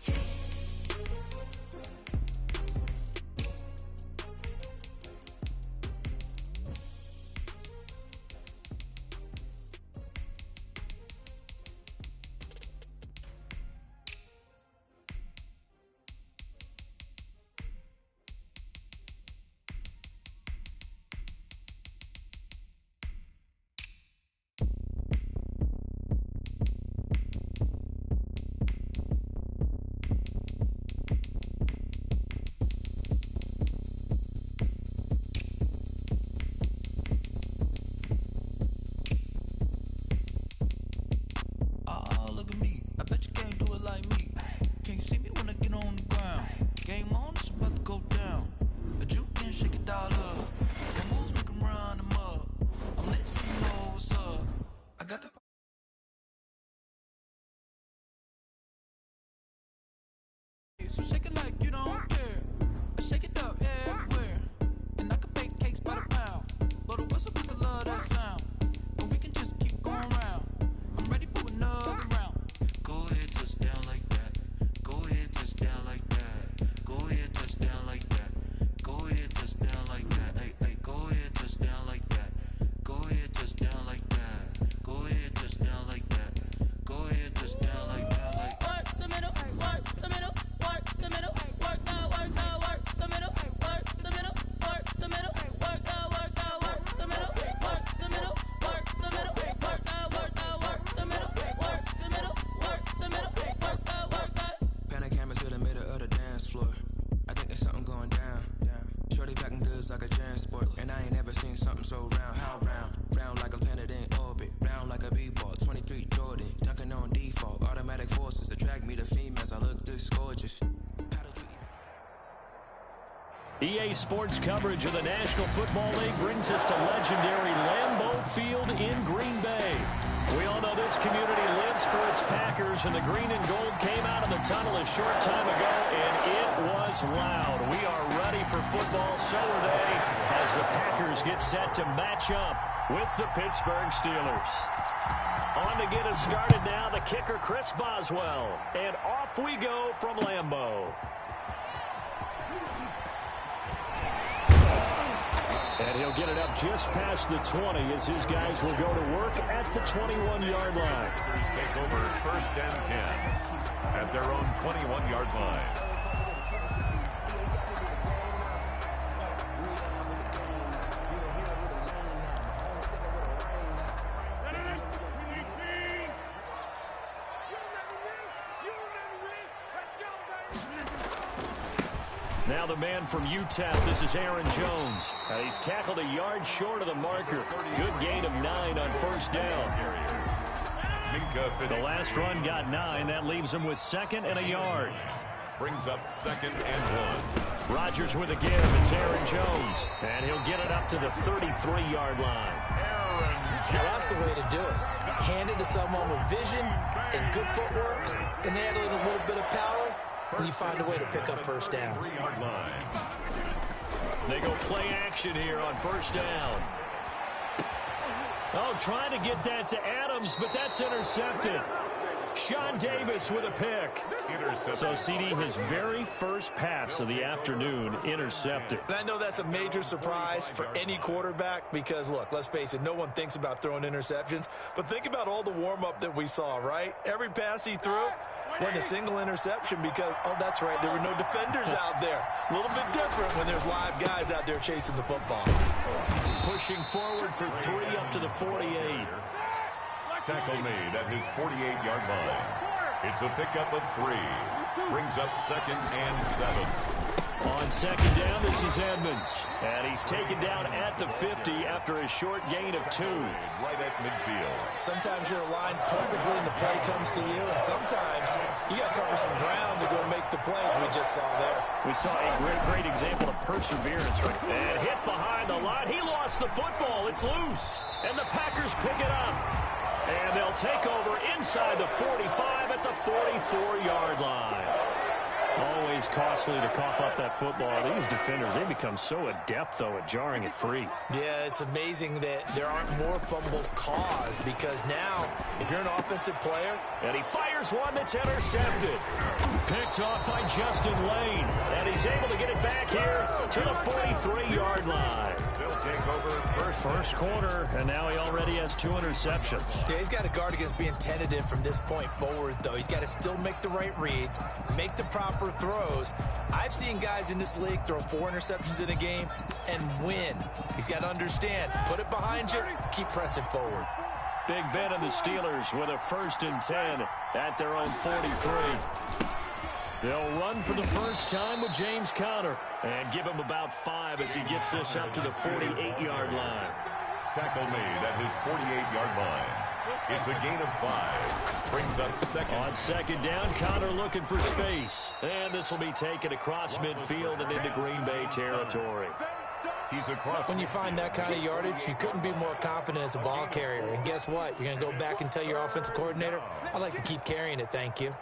S10: So shake it like you don't care. I shake it up everywhere. And I can bake cakes by the pound. Blow the whistle 'cause I love that sound. And we can just keep going round. I'm ready for another round.
S11: Go ahead, touch down like that. Go ahead, touch down like that. Go ahead, touch down like that. Go ahead, touch down like that. Hey, hey, go ahead, touch down like that. Go ahead, touch down like that. Go ahead, touch down like that. Go ahead, touch down like that. Like
S10: work the middle, work the middle. Work the middle, work the middle, work the middle, work the middle, work the middle, work the middle, work the middle, work the middle, work the middle, work the middle, work the.
S2: Pan a camera to the middle of the dance floor. I think there's something going down. Shorty packing goods like a transport, and I ain't never seen something so round. How round? Round like a planet in orbit, round like a b-ball. 23 Jordan, dunking on default. Automatic forces attract me to females. I look this gorgeous.
S4: EA Sports coverage of the National Football League brings us to legendary Lambeau Field in Green Bay. We all know this community lives for its Packers, and the green and gold came out of the tunnel a short time ago, and it was loud. We are ready for football, so are they, as the Packers get set to match up with the Pittsburgh Steelers. On to get us started now, the kicker, Chris Boswell. And off we go from Lambeau. And he'll get it up just past the 20 as his guys will go to work at the 21-yard line.
S5: Take over 1st and 10 at their own 21-yard line.
S4: Now the man from UTEP, this is Aaron Jones. He's tackled a yard short of the marker. Good gain of 9 on 1st down. The last run got 9. That leaves him with 2nd and a yard.
S5: Brings up 2nd and 1.
S4: Rodgers with a give. It's Aaron Jones. And he'll get it up to the 33-yard line.
S6: Now that's the way to do it. Hand it to someone with vision and good footwork, and add a little bit of power, and you find a way to pick up 1st downs.
S4: They go play action here on 1st down. Oh, trying to get that to Adams, but that's intercepted. Sean Davis with a pick. So, CD, his very first pass of the afternoon intercepted.
S6: And I know that's a major surprise for any quarterback because, look, let's face it, no one thinks about throwing interceptions. But think about all the warm-up that we saw, right? Every pass he threw wasn't a single interception because, oh, that's right, there were no defenders out there. A little bit different when there's live guys out there chasing the football.
S4: Pushing forward for 3 up to the 48.
S5: Tackle made at his 48-yard line. It's a pickup of 3. Brings up 2nd and 7.
S4: On 2nd down, this is Edmonds. And he's taken down at the 50 after a short gain of 2.
S5: Right at midfield.
S6: Sometimes you're aligned perfectly and the play comes to you, and sometimes you got to cover some ground to go make the plays we just saw there.
S4: We saw a great example of perseverance. Right? And hit behind the line. He lost the football. It's loose. And the Packers pick it up. And they'll take over inside the 45 at the 44-yard line. Always costly to cough up that football. These defenders, they become so adept, though, at jarring it free.
S6: Yeah, it's amazing that there aren't more fumbles caused because now, if you're an offensive player...
S4: And he fires one that's intercepted. Picked off by Justin Lane. And he's able to get it back here to the 43-yard line.
S5: They'll take over
S4: First quarter, and now he already has 2 interceptions.
S6: Yeah, he's got to guard against being tentative from this point forward, though. He's got to still make the right reads, make the proper throws. I've seen guys in this league throw 4 interceptions in a game and win. He's got to understand, put it behind you, keep pressing forward.
S4: Big Ben and the Steelers with a 1st and 10 at their own 43. They'll run for the first time with James Conner and give him about 5 as he gets this up to the 48-yard line.
S5: Tackle made at his 48-yard line. It's a gain of 5. Brings up second.
S4: On second down, Conner looking for space. And this will be taken across midfield and into Green Bay territory.
S5: He's across.
S6: When you find that kind of yardage, you couldn't be more confident as a ball carrier. And guess what? You're going to go back and tell your offensive coordinator, I'd like to keep carrying it, thank you.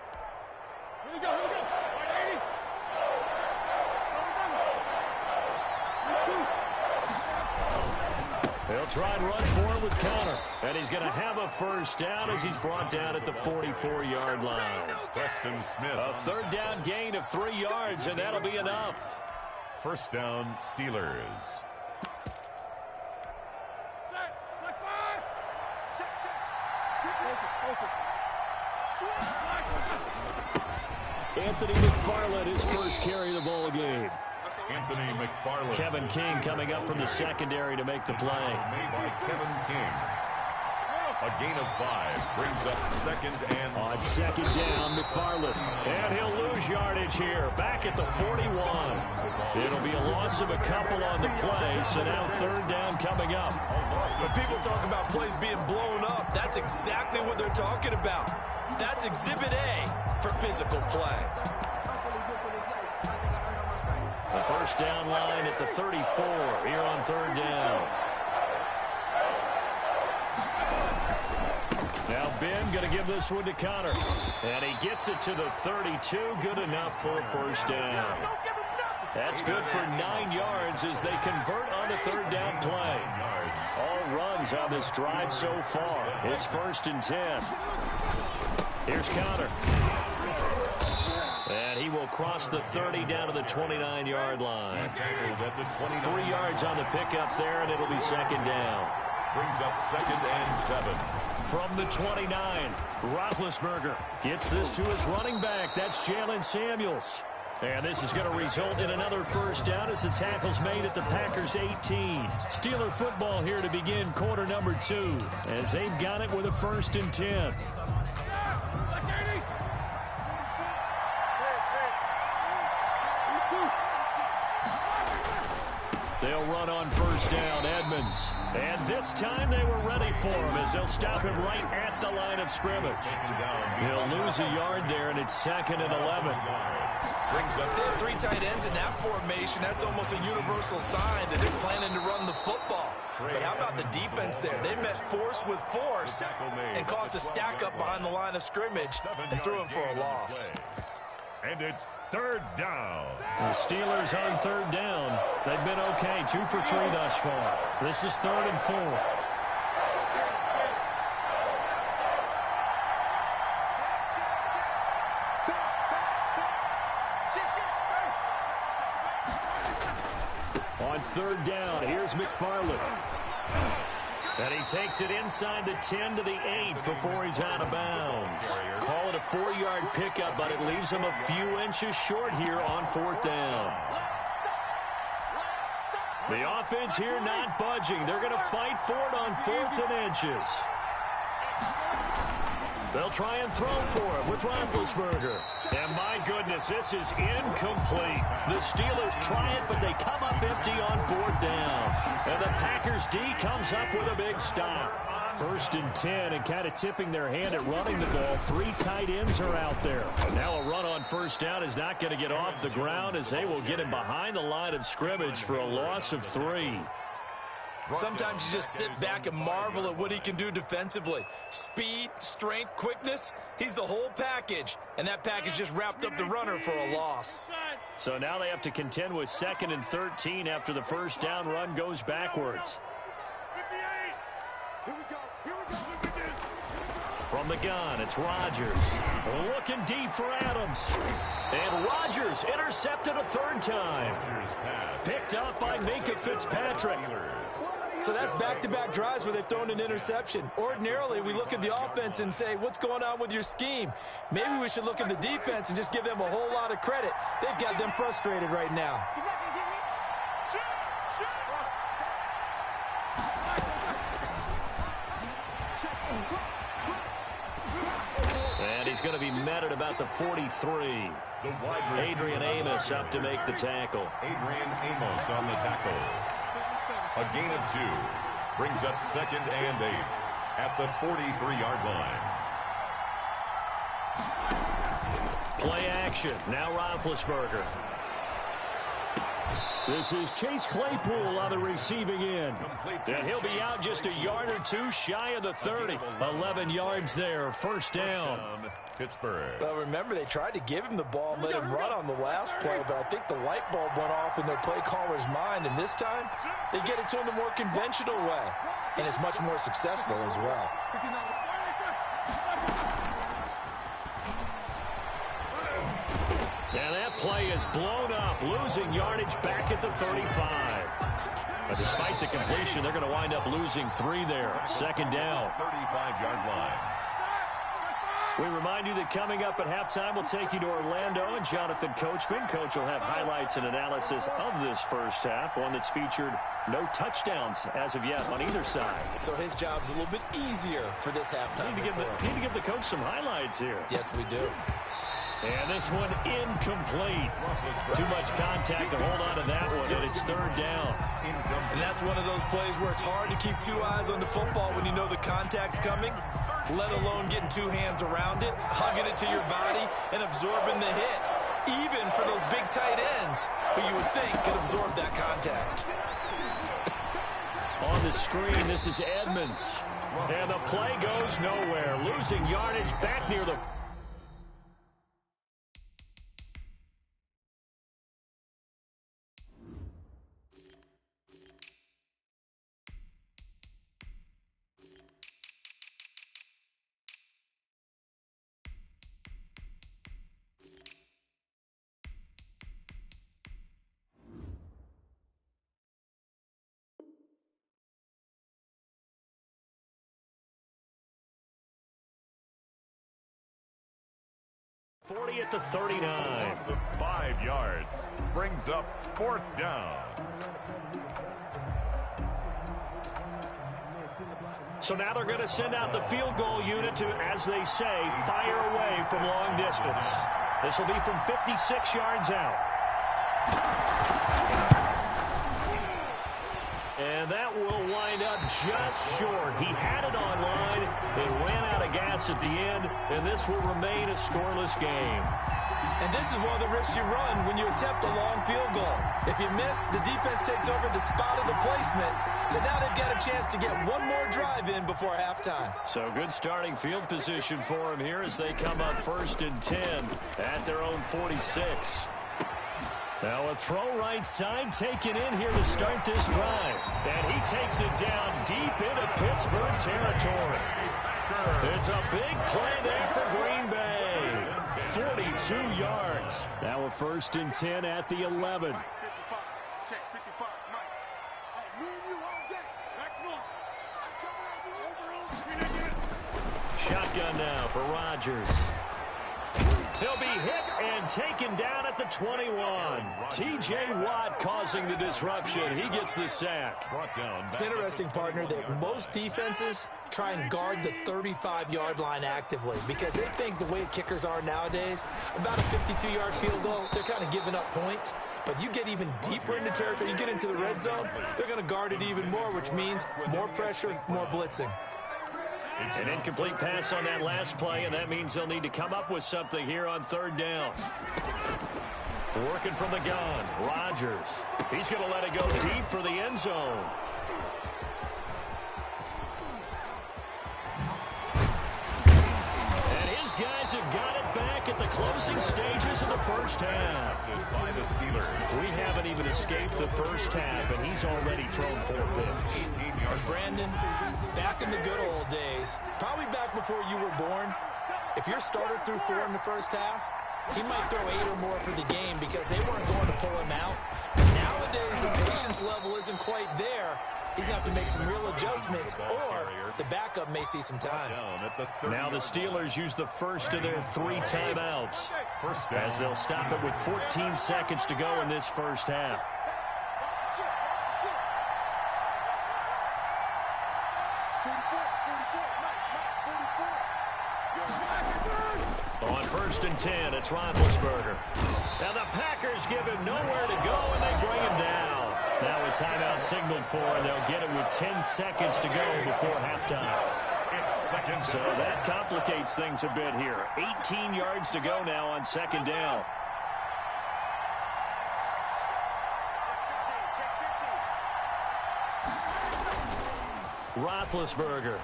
S4: They'll try and run for it with Conner. And he's going to have a first down as he's brought down at the 44-yard line.
S5: Preston Smith.
S4: A 3rd down gain of 3 yards, and that'll be enough.
S5: First down, Steelers.
S4: Anthony McFarland, his first carry of the ball game.
S5: Anthony McFarland.
S4: Kevin King coming up from the secondary to make the play.
S5: Made by Kevin King. A gain of 5 brings up second and...
S4: On second down, McFarland. And he'll lose yardage here. Back at the 41. It'll be a loss of a couple on the play, so now 3rd down coming up.
S6: When people talk about plays being blown up, that's exactly what they're talking about. That's Exhibit A for physical play.
S4: The first down line at the 34 here on 3rd down. Now Ben going to give this one to Conner. And he gets it to the 32. Good enough for a first down. That's good for 9 yards as they convert on the 3rd down play. All runs on this drive so far. It's 1st and 10. Here's Conner. And he will cross the 30 down to the 29-yard line. 3 yards on the pickup there, and it'll be 2nd down.
S5: Brings up 2nd and 7.
S4: From the 29, Roethlisberger gets this to his running back. That's Jalen Samuels. And this is going to result in another first down as the tackle's made at the Packers' 18. Steeler football here to begin quarter number 2 as they've got it with a 1st and 10. They'll run on first down, Edmonds. And this time they were ready for him as they'll stop him right at the line of scrimmage. He'll lose a yard there, and it's 2nd and 11.
S6: They have 3 tight ends in that formation. That's almost a universal sign that they're planning to run the football. But how about the defense there? They met force with force and caused a stack up behind the line of scrimmage and threw him for a loss.
S5: And it's 3rd down.
S4: The Steelers on 3rd down. They've been okay, 2 for 3 thus far. This is 3rd and 4. On 3rd down, here's McFarland. And he takes it inside the 10 to the 8 before he's out of bounds. Call it a 4-yard pickup, but it leaves him a few inches short here on 4th down. The offense here not budging. They're going to fight for it on 4th and inches. They'll try and throw for it with Roethlisberger. And my goodness, this is incomplete. The Steelers try it, but they come up empty on 4th down. And the Packers D comes up with a big stop. 1st and 10, and kind of tipping their hand at running the ball. 3 tight ends are out there. Now a run on first down is not going to get off the ground as they will get him behind the line of scrimmage for a loss of 3.
S6: Sometimes you just sit back and marvel at what he can do defensively. Speed, strength, quickness, he's the whole package. And that package just wrapped up the runner for a loss.
S4: So now they have to contend with 2nd and 13 after the first down run goes backwards. From the gun, it's Rodgers. Looking deep for Adams. And Rodgers intercepted a 3rd time. Picked up by Minka Fitzpatrick.
S6: So that's back-to-back drives where they've thrown an interception. Ordinarily, we look at the offense and say, what's going on with your scheme? Maybe we should look at the defense and just give them a whole lot of credit. They've got them frustrated right now.
S4: And he's going to be met at about the 43. Adrian Amos up to make the tackle.
S5: Adrian Amos on the tackle. A gain of 2 brings up 2nd and 8 at the 43-yard line.
S4: Play action. Now Roethlisberger. This is Chase Claypool on the receiving end. And he'll be out just a yard or 2 shy of the 30. 11 yards there. First down.
S5: Pittsburgh.
S6: Well, remember, they tried to give him the ball and let him run on the last play, but I think the light bulb went off in their play caller's mind, and this time they get it to him the more conventional way, and it's much more successful as well.
S4: And that play is blown up, losing yardage back at the 35. But despite the completion, they're going to wind up losing 3 there. 2nd down.
S5: 35-yard line.
S4: We remind you that coming up at halftime, we'll take you to Orlando and Jonathan Coachman. Coach will have highlights and analysis of this first half, one that's featured no touchdowns as of yet on either side.
S6: So his job's a little bit easier for this halftime.
S4: Need to give the coach some highlights here.
S6: Yes, we do.
S4: And this one incomplete. Too much contact to hold on to that one, and it's 3rd down.
S6: And that's one of those plays where it's hard to keep 2 eyes on the football when you know the contact's coming, let alone getting 2 hands around it, hugging it to your body, and absorbing the hit, even for those big tight ends who you would think could absorb that contact.
S4: On the screen, this is Edmonds. And the play goes nowhere, losing yardage back near the... at the 39.
S5: 5 yards. Brings up 4th down.
S4: So now they're going to send out the field goal unit to, as they say, fire away from long distance. This will be from 56 yards out. And that will wind up just short. He had it on line. They ran out of gas at the end, and this will remain a scoreless game.
S6: And this is one of the risks you run when you attempt a long field goal. If you miss, the defense takes over the spot of the placement. So now they've got a chance to get one more drive in before halftime.
S4: So good starting field position for him here as they come up 1st and 10 at their own 46. Now a throw right side taken in here to start this drive. And he takes it down deep into Pittsburgh territory. It's a big play there for Green Bay. 42 yards. Now a 1st and 10 at the 11. Shotgun now for Rodgers. He'll be hit and taken down at the 21. T.J. Watt causing the disruption. He gets the sack.
S6: It's interesting, partner, that most defenses try and guard the 35-yard line actively because they think the way kickers are nowadays, about a 52-yard field goal, they're kind of giving up points. But you get even deeper into territory, you get into the red zone, they're going to guard it even more, which means more pressure, more blitzing.
S4: An incomplete pass on that last play, and that means they'll need to come up with something here on 3rd down. Working from the gun, Rodgers. He's going to let it go deep for the end zone. Steelers have got it back at the closing stages of the first half.
S5: By the Steelers.
S4: We haven't even escaped the first half, and he's already thrown 4 picks.
S6: And Brandon, back in the good old days, probably back before you were born, if your starter threw 4 in the first half, he might throw 8 or more for the game because they weren't going to pull him out. Nowadays, the patience level isn't quite there. He's going to have to make some real adjustments, or the backup may see some time.
S4: Now the Steelers use the first of their 3 timeouts as they'll stop it with 14 seconds to go in this first half. On 1st and 10, it's Roethlisberger. Now the Packers give him nowhere to go, and they bring him down. Now a timeout signaled for, and they'll get him with 10 seconds to go before halftime. So that complicates things a bit here. 18 yards to go now on 2nd down. Roethlisberger.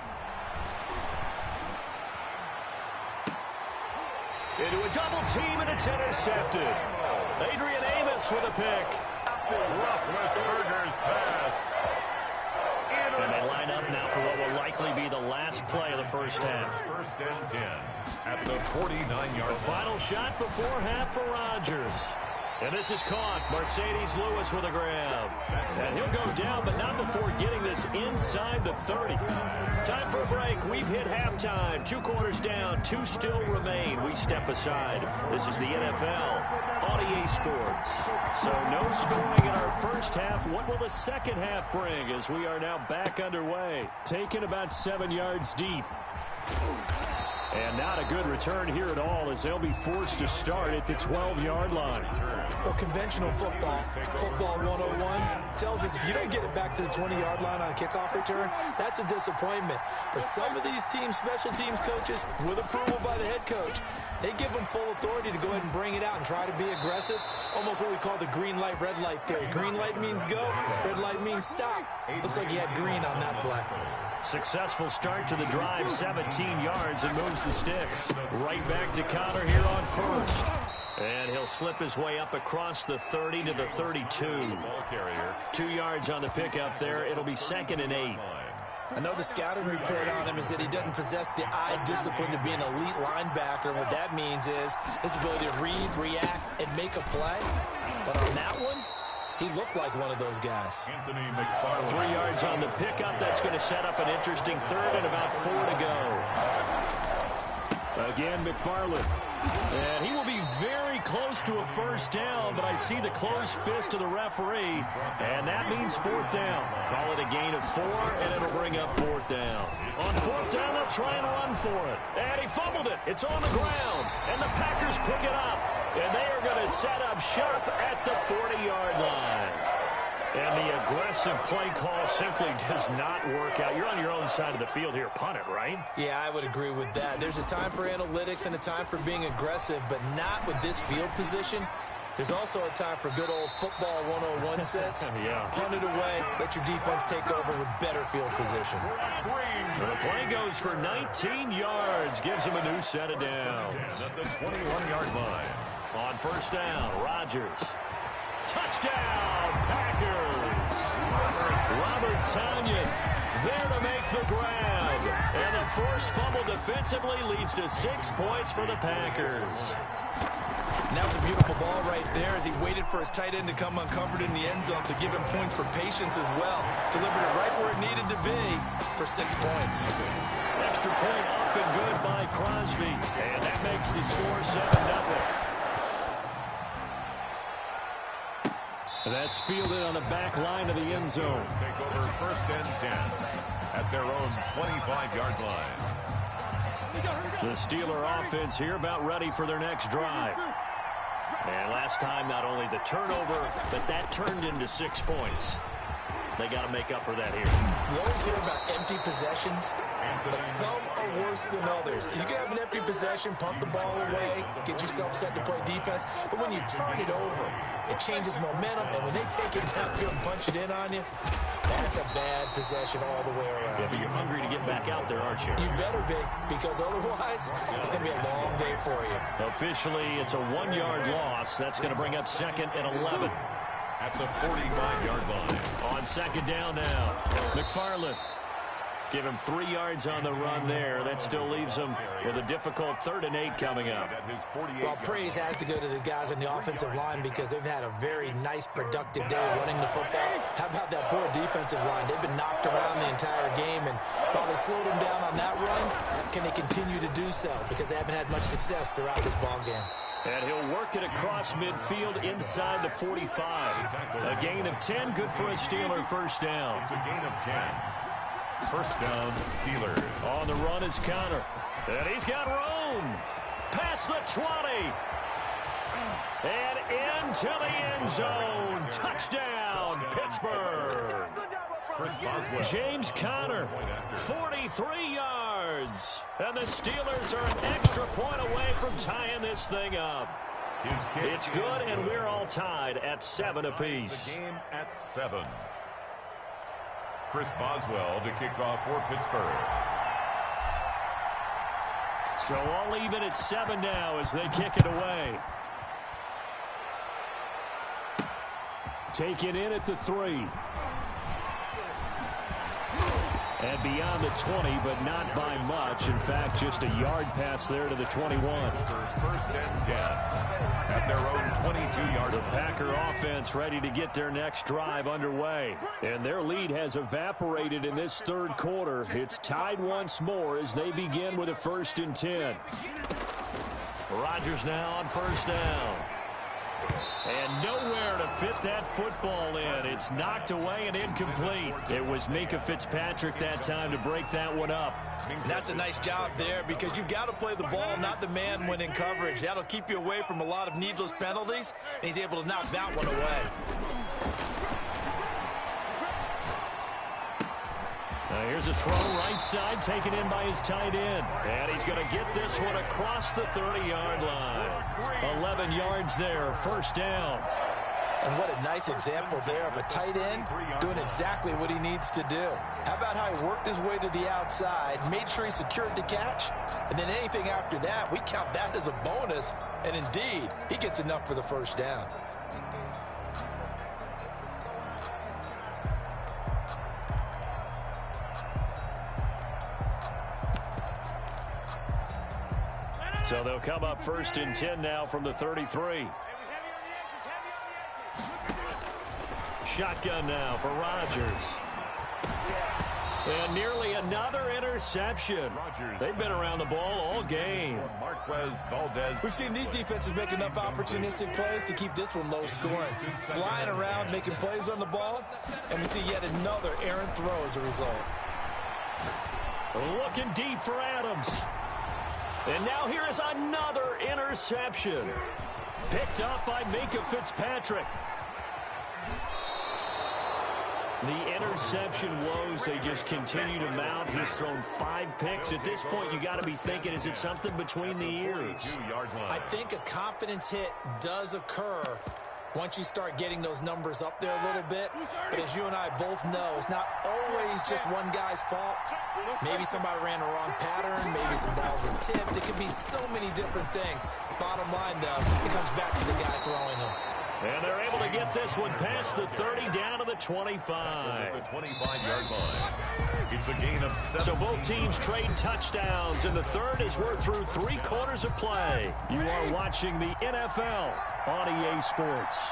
S4: Into a double team, and it's intercepted. Adrian Amos with a pick.
S5: Roethlisberger's pass.
S4: And they line up now for what will likely be the last play of the first half.
S5: 1st and 10 at the 49-yard line.
S4: Final shot before half for Rodgers. And this is caught. Mercedes Lewis with a grab. And he'll go down, but not before getting this inside the 30. Time for a break. We've hit halftime. 2 quarters down. 2 still remain. We step aside. This is the NFL on EA Sports. So no scoring in our first half. What will the second half bring as we are now back underway? Taken about 7 yards deep. And not a good return here at all as they'll be forced to start at the 12-yard line.
S6: Well, conventional football 101, tells us if you don't get it back to the 20-yard line on a kickoff return, that's a disappointment. But some of these teams, special teams coaches, with approval by the head coach, they give them full authority to go ahead and bring it out and try to be aggressive. Almost what we call the green light, red light theory. Green light means go, red light means stop. Looks like he had green on that play.
S4: Successful start to the drive, 17 yards, and moves the sticks. Right back to Connor here on 1st. And he'll slip his way up across the 30 to the 32. 2 yards on the pickup there. It'll be 2nd and 8.
S6: I know the scouting report on him is that he doesn't possess the eye discipline to be an elite linebacker. And what that means is his ability to read, react, and make a play. But on that one, he looked like one of those guys.
S4: 3 yards on the pickup. That's going to set up an interesting 3rd and about 4 to go. Again, McFarland. And he will be very close to a first down, but I see the closed fist of the referee, and that means 4th down. Call it a gain of 4, and it'll bring up 4th down. On 4th down, they'll try and run for it. And he fumbled it. It's on the ground, and the Packers pick it up. And they are going to set up shop at the 40-yard line. And the aggressive play call simply does not work out. You're on your own side of the field here. Punt it, right?
S6: Yeah, I would agree with that. There's a time for analytics and a time for being aggressive, but not with this field position. There's also a time for good old football 101 sets.
S4: Yeah.
S6: Punt it away. Let your defense take over with better field position.
S4: And the play goes for 19 yards. Gives him a new set of downs.
S5: At the 21-yard line.
S4: On 1st down, Rodgers. Touchdown, Packers. Robert Tonyan there to make the grab. And the forced fumble defensively leads to 6 points for the Packers.
S6: And that was a beautiful ball right there as he waited for his tight end to come uncovered in the end zone to give him points for patience as well. Delivered it right where it needed to be for 6 points.
S4: Extra point up and good by Crosby. And that makes the score 7-0. That's fielded on the back line of the end zone.
S5: Take over 1st and 10 at their own 25-yard line.
S4: The Steeler offense here about ready for their next drive. And last time, not only the turnover, but that turned into 6 points. They got to make up for that here.
S6: You always hear about empty possessions, but some are worse than others. You can have an empty possession, punt the ball away, get yourself set to play defense, but when you turn it over, it changes momentum, and when they take it downfield and punch it in on you, That's a bad possession all the way around.
S4: Yeah, but you're hungry to get back out there, aren't you?
S6: You better be, because otherwise it's going to be a long day for you.
S4: Officially, it's a 1-yard loss. That's going to bring up 2nd and 11.
S5: At the 45-yard line.
S4: On 2nd down now, McFarland. Give him 3 yards on the run there. That still leaves him with a difficult 3rd and 8 coming up.
S6: Well, praise has to go to the guys on the offensive line because they've had a very nice, productive day running the football. How about that poor defensive line? They've been knocked around the entire game, and while they slowed them down on that run, can they continue to do so? Because they haven't had much success throughout this ball game.
S4: And he'll work it across midfield inside the 45. A gain of 10, good for a Steeler first down.
S5: It's a gain of 10. First down, Steelers.
S4: On the run is Connor. And he's got room. Past the 20. And into the end zone. Touchdown, Pittsburgh.
S5: Chris Boswell.
S4: James Conner, 43 yards. And the Steelers are an extra point away from tying this thing up. It's good, and we're all tied at 7 apiece.
S5: The game at 7. Chris Boswell to kick off for Pittsburgh.
S4: So all even at 7 now as they kick it away. Take it in at the 3. And beyond the 20, but not by much. In fact, just a yard pass there to the 21.
S5: First and 10 at their own 22-yard.
S4: The Packer offense ready to get their next drive underway. And their lead has evaporated in this 3rd quarter. It's tied once more as they begin with a 1st and 10. Rodgers now on 1st down. And nowhere to fit that football in. It's knocked away and incomplete. It was Minkah Fitzpatrick that time to break that one up.
S6: And that's a nice job there because you've got to play the ball, not the man when in coverage. That'll keep you away from a lot of needless penalties, and he's able to knock that one away.
S4: Now here's a throw right side taken in by his tight end. And he's going to get this one across the 30-yard line. 11 yards there, 1st down.
S6: And what a nice example there of a tight end doing exactly what he needs to do. How about how he worked his way to the outside, made sure he secured the catch, and then anything after that, we count that as a bonus. And indeed, he gets enough for the 1st down.
S4: So they'll come up 1st and 10 now from the 33. Shotgun now for Rodgers. And nearly another interception. They've been around the ball all game.
S6: We've seen these defenses make enough opportunistic plays to keep this one low scoring. Flying around, making plays on the ball, and we see yet another errant throw as a result.
S4: Looking deep for Adams. And now here is another interception. Picked up by Minkah Fitzpatrick. The interception woes, they just continue to mount. He's thrown 5 picks. At this point, you got to be thinking, is it something between the ears?
S6: I think a confidence hit does occur once you start getting those numbers up there a little bit. But as you and I both know, it's not always just one guy's fault. Maybe somebody ran a wrong pattern. Maybe some balls were tipped. It could be so many different things. Bottom line, though, it comes back to the guy throwing them.
S4: And they're able to get this one past the 30 down to the 25.
S5: The 25-yard line. It's a gain of 7.
S4: So both teams trade touchdowns, and the 3rd as we're through 3 quarters of play. You are watching the NFL on EA Sports.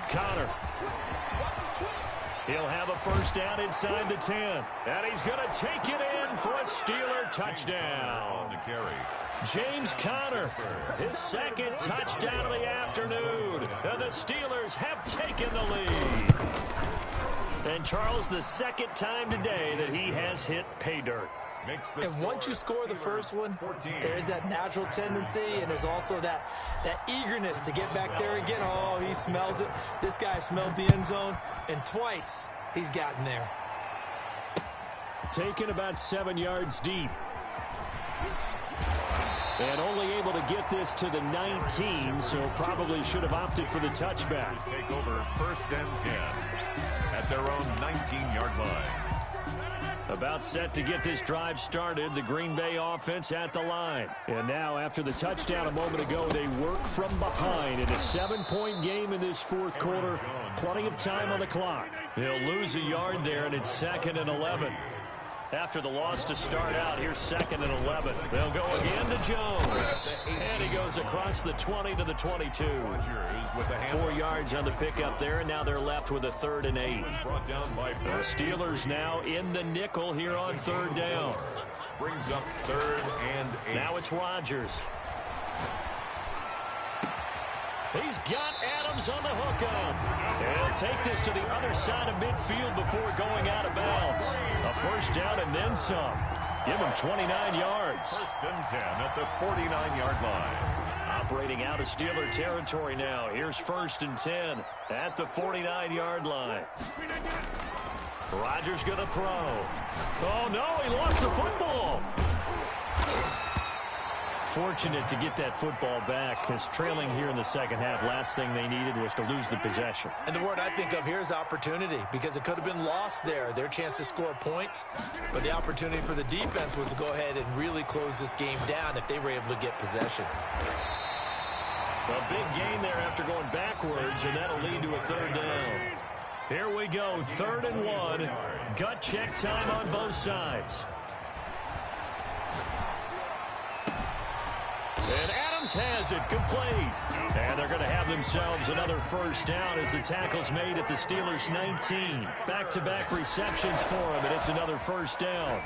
S4: Connor. He'll have a 1st down inside the 10. And he's going to take it in for a Steeler touchdown.
S5: To carry.
S4: James Conner, his 2nd touchdown of the afternoon. And the Steelers have taken the lead. And Charles, the 2nd time today that he has hit pay dirt.
S6: And once you score the first one, there's that natural tendency, and there's also that eagerness to get back there again. Oh, he smells it. This guy smelled the end zone, and twice he's gotten there.
S4: Taken about 7 yards deep. And only able to get this to the 19, so probably should have opted for the touchback.
S5: Take over 1st and 10 at their own 19-yard line.
S4: About set to get this drive started, the Green Bay offense at the line. And now, after the touchdown a moment ago, they work from behind in a 7-point game in this fourth quarter. Plenty of time on the clock. He'll lose a yard there, and it's 2nd and 11. After the loss to start out, here's 2nd and 11. They'll go again to Jones. And he goes across the 20 to the 22. 4 yards on the pickup there, and now they're left with a 3rd and 8. The Steelers now in the nickel here on 3rd down.
S5: Brings up 3rd and 8.
S4: Now it's Rodgers. He's got Adams on the hook up. And he'll take this to the other side of midfield before going out of bounds. A 1st down and then some. Give him 29 yards.
S5: 1st and 10 at the 49-yard line.
S4: Operating out of Steeler territory now. Here's 1st and 10 at the 49-yard line. Rodgers going to throw. Oh, no, he lost the football. Fortunate to get that football back, because trailing here in the second half, last thing they needed was to lose the possession.
S6: And the word I think of here is opportunity, because it could have been lost there, their chance to score points. But the opportunity for the defense was to go ahead and really close this game down if they were able to get possession.
S4: A big gain there after going backwards, and that'll lead to a 3rd down. Here we go, 3rd and 1. Gut check time on both sides. And Adams has it complete. And they're going to have themselves another 1st down as the tackle's made at the Steelers' 19. Back-to-back receptions for him, and it's another 1st down.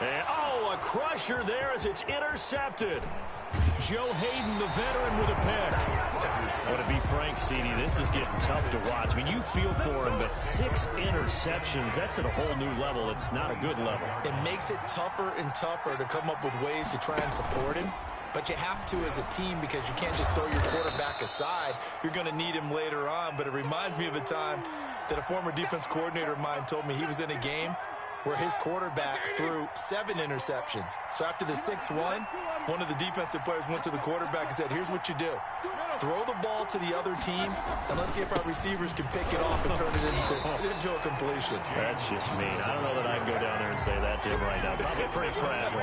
S4: And, oh, a crusher there as it's intercepted. Joe Hayden, the veteran, with a pick. But to be frank, CD, this is getting tough to watch. I mean, you feel for him, but 6 interceptions, that's at a whole new level. It's not a good level.
S6: It makes it tougher and tougher to come up with ways to try and support him. But you have to as a team, because you can't just throw your quarterback aside. You're going to need him later on. But it reminds me of a time that a former defense coordinator of mine told me he was in a game where his quarterback threw 7 interceptions. So after the 6-1, one of the defensive players went to the quarterback and said, here's what you do. Throw the ball to the other team, and let's see if our receivers can pick it off and turn it into a completion.
S4: That's just mean. I don't know that I'd go down there and say that to him right now. Probably pretty fragile.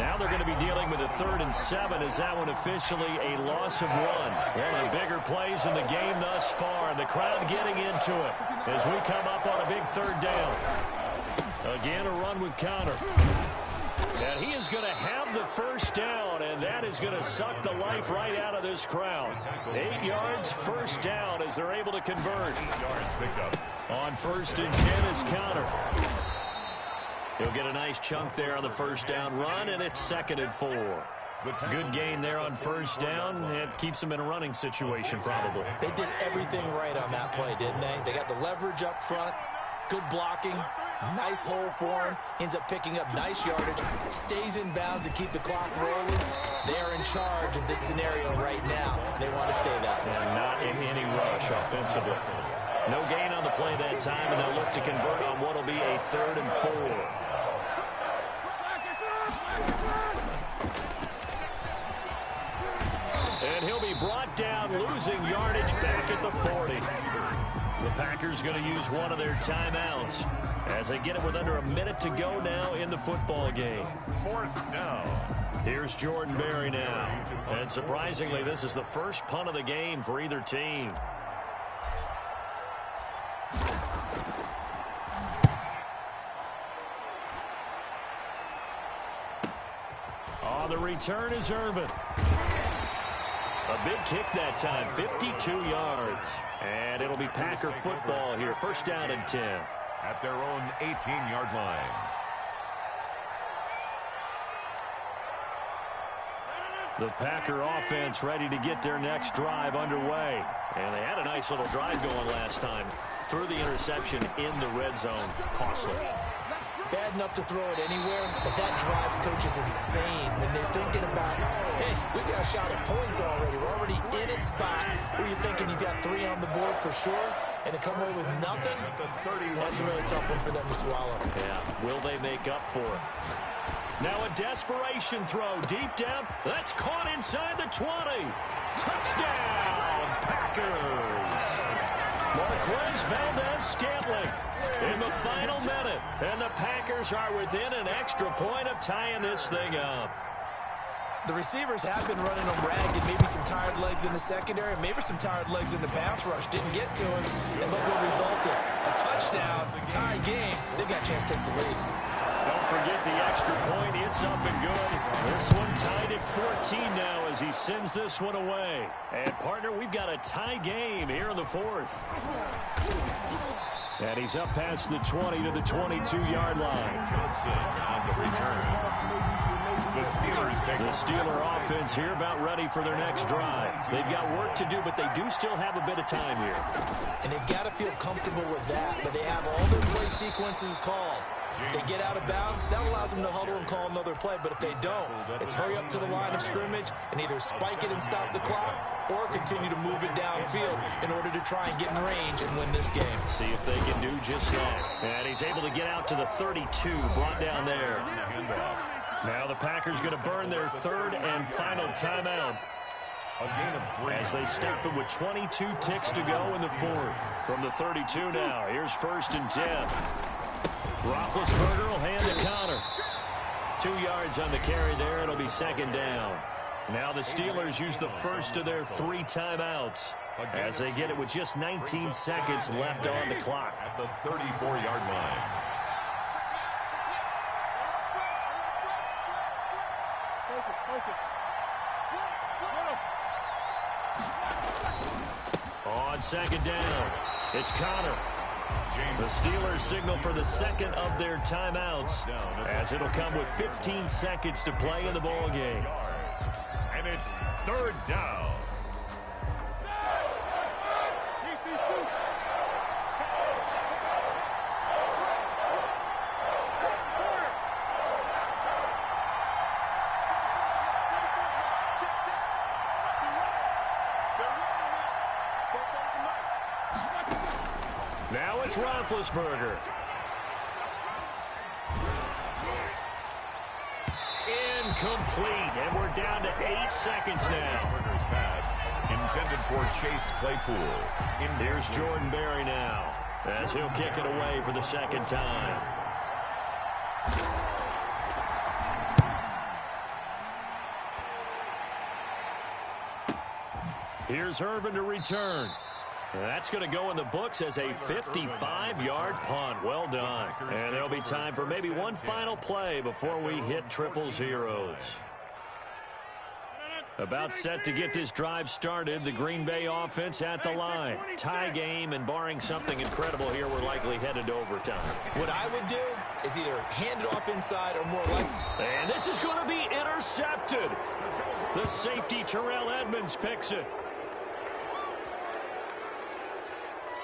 S4: Now they're going to be dealing with a 3rd and 7. Is that one officially a loss of 1? One of the bigger plays in the game thus far, and the crowd getting into it as we come up on a big 3rd down. Again, a run with Connor. And he is going to have the 1st down, and that is going to suck the life right out of this crowd. 8 yards, 1st down as they're able to convert.
S5: 8 yards picked up.
S4: On 1st and 10 is Connor. He'll get a nice chunk there on the 1st down run, and it's 2nd and 4. Good gain there on 1st down. It keeps them in a running situation, probably.
S6: They did everything right on that play, didn't they? They got the leverage up front, good blocking, nice hole for him, ends up picking up nice yardage, stays in bounds to keep the clock rolling. They are in charge of this scenario right now. They want to stay that way.
S4: And not in any rush offensively. No gain on the play that time, and they'll look to convert on what will be a 3rd and 4. And he'll be brought down, losing yardage back at the 40. The Packers going to use one of their timeouts as they get it with under a minute to go now in the football game.
S5: 4th down.
S4: Here's Jordan Berry now. And surprisingly, this is the first punt of the game for either team. On the return is Irvin. A big kick that time, 52 yards. And it'll be Packer football here, 1st down and 10.
S5: At their own 18-yard line.
S4: The Packer offense ready to get their next drive underway. And they had a nice little drive going last time. Threw the interception in the red zone. Costly.
S6: Bad enough to throw it anywhere, but that drives coaches insane when they're thinking about, hey, we got a shot at points already. We're already in a spot where you're thinking you got 3 on the board for sure, and to come away with nothing, that's a really tough one for them to swallow.
S4: Yeah, will they make up for it? Now a desperation throw. Deep down. That's caught inside the 20. Touchdown, Packers. Marquez Valdez-Scantling in the final minute. And the Packers are within an extra point of tying this thing up.
S6: The receivers have been running them ragged. Maybe some tired legs in the secondary, maybe some tired legs in the pass rush. Didn't get to him, and look what resulted. A touchdown, tie game. They've got a chance to take the lead.
S4: Don't forget the extra point. It's up and good. This one tied at 14 now as he sends this one away. And, partner, we've got a tie game here in the fourth. And he's up past the 20 to the 22-yard line.
S5: Johnson on the return. The Steelers take
S4: the Steeler offense here about ready for their next drive. They've got work to do, but they do still have a bit of time here.
S6: And they've got to feel comfortable with that, but they have all their play sequences called. If they get out of bounds, that allows them to huddle and call another play. But if they don't, it's hurry up to the line of scrimmage and either spike it and stop the clock or continue to move it downfield in order to try and get in range and win this game.
S4: See if they can do just that. And he's able to get out to the 32, brought down there. Now the Packers going to burn their third and final timeout.
S5: A gain of 3.
S4: As they stop it with 22 ticks to go in the fourth. From the 32 now, here's 1st and 10. Roethlisberger will hand to Connor. 2 yards on the carry there. It'll be 2nd down. Now the Steelers use the first of their 3 timeouts as they get it with just 19 seconds left on the clock.
S5: At the 34-yard line.
S4: On 2nd down, it's Connor. The Steelers signal for the second of their timeouts as it'll come with 15 seconds to play in the ball game.
S5: And it's 3rd down.
S4: Now it's Roethlisberger. Incomplete, and we're down to 8 seconds now.
S5: Pass intended for Chase Claypool.
S4: Here's Jordan Berry now as he'll kick it away for the 2nd time. Here's Irvin to return. That's going to go in the books as a 55-yard punt. Well done. And there'll be time for maybe one final play before we hit triple zeros. About set to get this drive started. The Green Bay offense at the line. Tie game, and barring something incredible here, we're likely headed to overtime.
S6: What I would do is either hand it off inside or more likely.
S4: And this is going to be intercepted. The safety, Terrell Edmonds, picks it.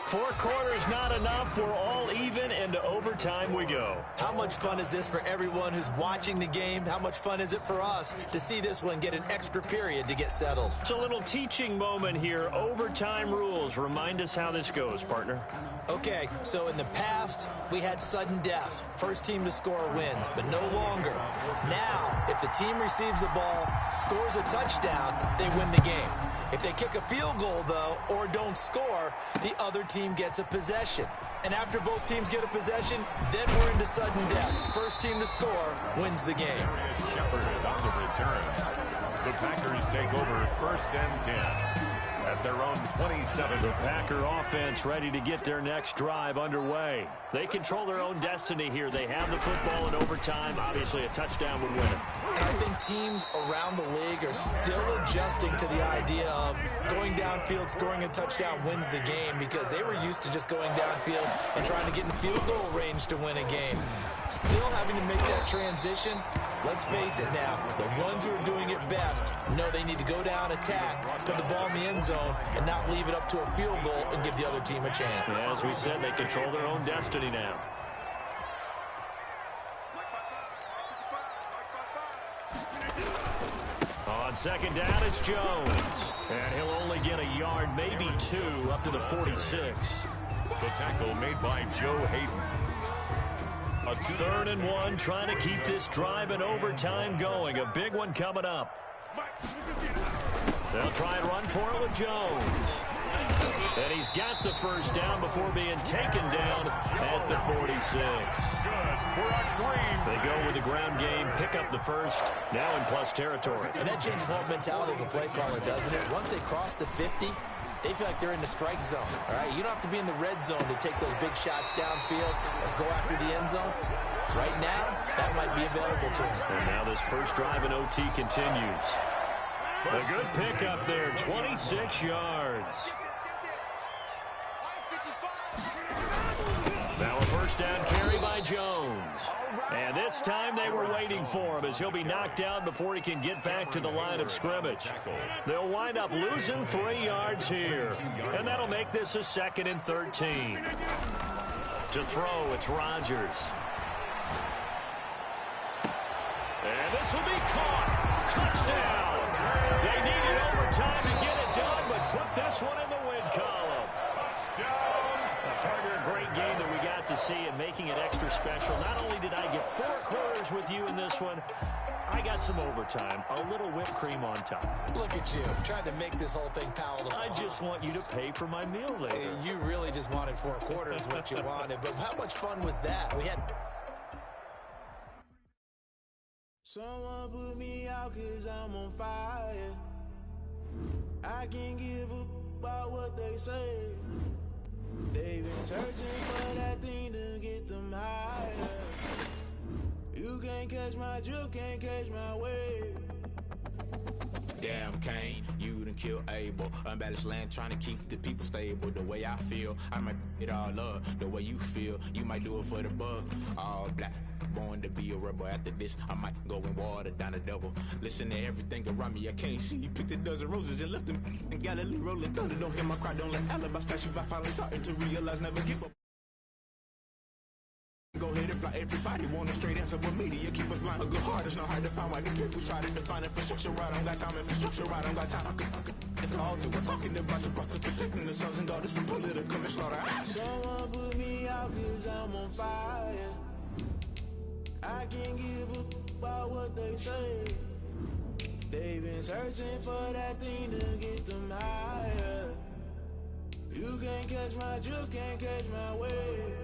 S4: 4 quarters not enough. We're all even, and to overtime we go.
S6: How much fun is this for everyone who's watching the game? How much fun is it for us to see this one get an extra period to get settled?
S4: It's a little teaching moment here. Overtime rules. Remind us how this goes, partner.
S6: Okay, so in the past, we had sudden death. First team to score wins, but no longer. Now, if the team receives the ball, scores a touchdown, they win the game. If they kick a field goal, though, or don't score, the other team gets a possession. And after both teams get a possession, then we're into sudden death. First team to score wins the game.
S5: Shepard on the return. The Packers take over 1st and 10. At their own 27.
S4: The Packer offense ready to get their next drive underway. They control their own destiny here. They have the football in overtime. Obviously, a touchdown would win it.
S6: And I think teams around the league are still adjusting to the idea of going downfield, scoring a touchdown wins the game, because they were used to just going downfield and trying to get in field goal range to win a game. Still having to make that transition. Let's face it now, the ones who are doing it best know they need to go down, attack, put the ball in the end zone, and not leave it up to a field goal and give the other team a chance.
S4: Yeah, as we said, they control their own destiny now. On 2nd down, it's Jones. And he'll only get a yard, maybe 2, up to the 46.
S5: The tackle made by Joe Hayden.
S4: 3rd and 1, trying to keep this drive in overtime going. A big one coming up. They'll try and run for it with Jones. And he's got the first down before being taken down at the 46. They go with the ground game, pick up the first, now in plus territory.
S6: And that changes the whole mentality of a play caller, doesn't it? Once they cross the 50, they feel like they're in the strike zone, all right? You don't have to be in the red zone to take those big shots downfield and go after the end zone. Right now, that might be available to them.
S4: And now this first drive in OT continues. A good pickup there, 26 yards. Now a first down carry by Jones. And this time they were waiting for him as he'll be knocked down before he can get back to the line of scrimmage. They'll wind up losing 3 yards here. And that'll make this a 2nd and 13. To throw, it's Rodgers. And this will be caught. Touchdown. They needed overtime to get it done, but put this one in the win column. Partner, a great game that we got to see and making it extra special. Not only did I get 4 quarters with you in this one, I got some overtime, a little whipped cream on top.
S6: Look at you, trying to make this whole thing palatable.
S4: I just want you to pay for my meal later.
S6: You really just wanted 4 quarters, what you wanted. But how much fun was that? We had...
S7: Someone put me out 'cause I'm on fire. I can't give a about what they say. They've been searching for that thing to get them higher. You can't catch my drift, can't catch my wave.
S8: Damn, Kane, you done killed Abel. Unbalanced land, trying to keep the people stable. The way I feel, I might it all up. The way you feel, you might do it for the bug. All black, born to be a rebel. After this, I might go and water down the devil. Listen to everything around me, I can't see. You picked a dozen roses and left them in Galilee rolling thunder. Don't hear my cry, don't let alibis pass you. I finally starting to realize, never give up. Go ahead and fly. Everybody want a straight answer, but media keep us blind. A good heart is not hard to find. Why the people try to define infrastructure right? I don't got time. Infrastructure right? I don't got time. I could all to we're talking about you, about to protecting the sons and daughters from political slaughter.
S7: Someone put me out 'cause I'm on fire. I can't give a about what they say. They've been searching for that thing to get them higher. You can't catch my drift, can't catch my wave.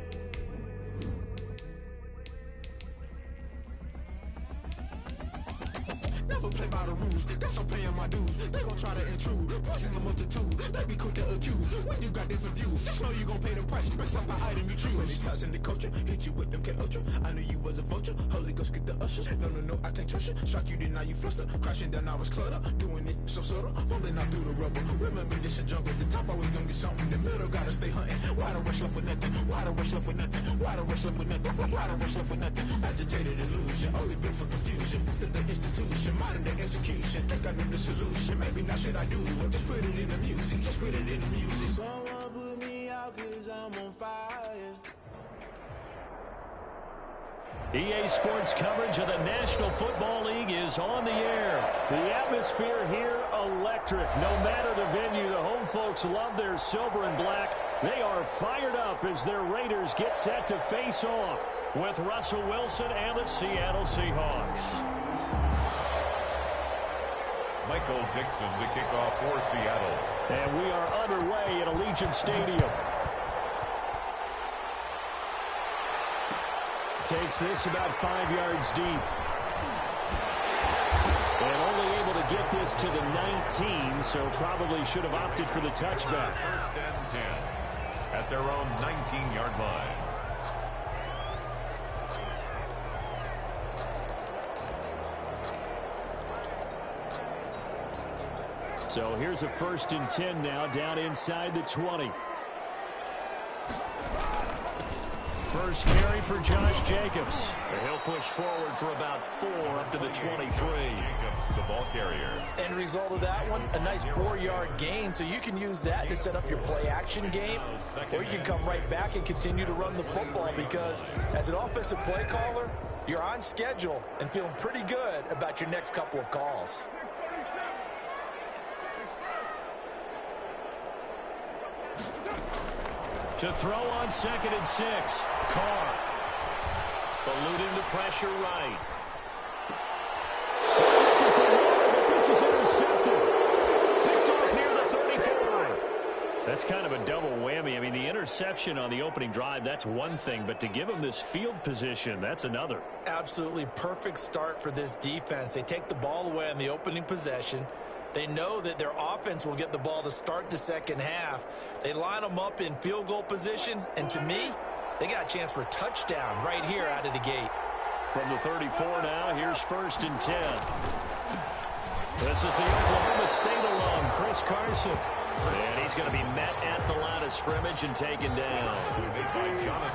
S8: Never play by the rules, guess I'm paying my dues. They gon' try to intrude, poison the multitude. They be quick to accuse, when you got different views. Just know you gon' pay the price, based off the item you choose. Many times in the culture, hit you with them K-Ultra. I knew you was a vulture, Holy Ghost get the ushers. No, I can't trust you. Shock you, then now you fluster. Crashing down, I was cluttered. Doing this so subtle, fumbling out through the rubble. Remember this in jungle, the top always gonna get something. The middle gotta stay hunting. Why the rush left with nothing? Why the rush left with nothing? Why the rush left with nothing? Why the rush left with nothing? Agitated illusion, only built for confusion. The institution, modern day execution. Think I knew the solution, maybe now should I do it? Just put it in the music, just put it in the music.
S7: Someone put me out 'cause I'm on fire.
S4: EA Sports coverage of the National Football League is on the air. The atmosphere here, electric. No matter the venue, the home folks love their silver and black. They are fired up as their Raiders get set to face off with Russell Wilson and the Seattle Seahawks.
S5: Michael Dixon to kick off for Seattle.
S4: And we are underway at Allegiant Stadium. Takes this about 5 yards deep. And only able to get this to the 19, so probably should have opted for the touchback.
S5: 1st and 10 at their own 19-yard line.
S4: So here's a 1st and 10 now, down inside the 20. First carry for Josh Jacobs. He'll push forward for about 4 up to the 23.
S5: Jacobs, the ball carrier.
S6: End result of that one, a nice 4-yard gain, so you can use that to set up your play-action game, or you can come right back and continue to run the football, because as an offensive play caller, you're on schedule and feeling pretty good about your next couple of calls.
S4: To throw on 2nd and 6, Carr. eluding the pressure right. Looking for more, but this is intercepted. Picked off near the 34. That's kind of a double whammy. I mean, the interception on the opening drive, that's one thing, but to give them this field position, that's another.
S6: Absolutely perfect start for this defense. They take the ball away on the opening possession. They know that their offense will get the ball to start the second half. They line them up in field goal position, and to me, they got a chance for a touchdown right here out of the gate.
S4: From the 34 now, here's 1st and 10. This is the Oklahoma State alum, Chris Carson. And he's going to be met at the line of scrimmage and taken down.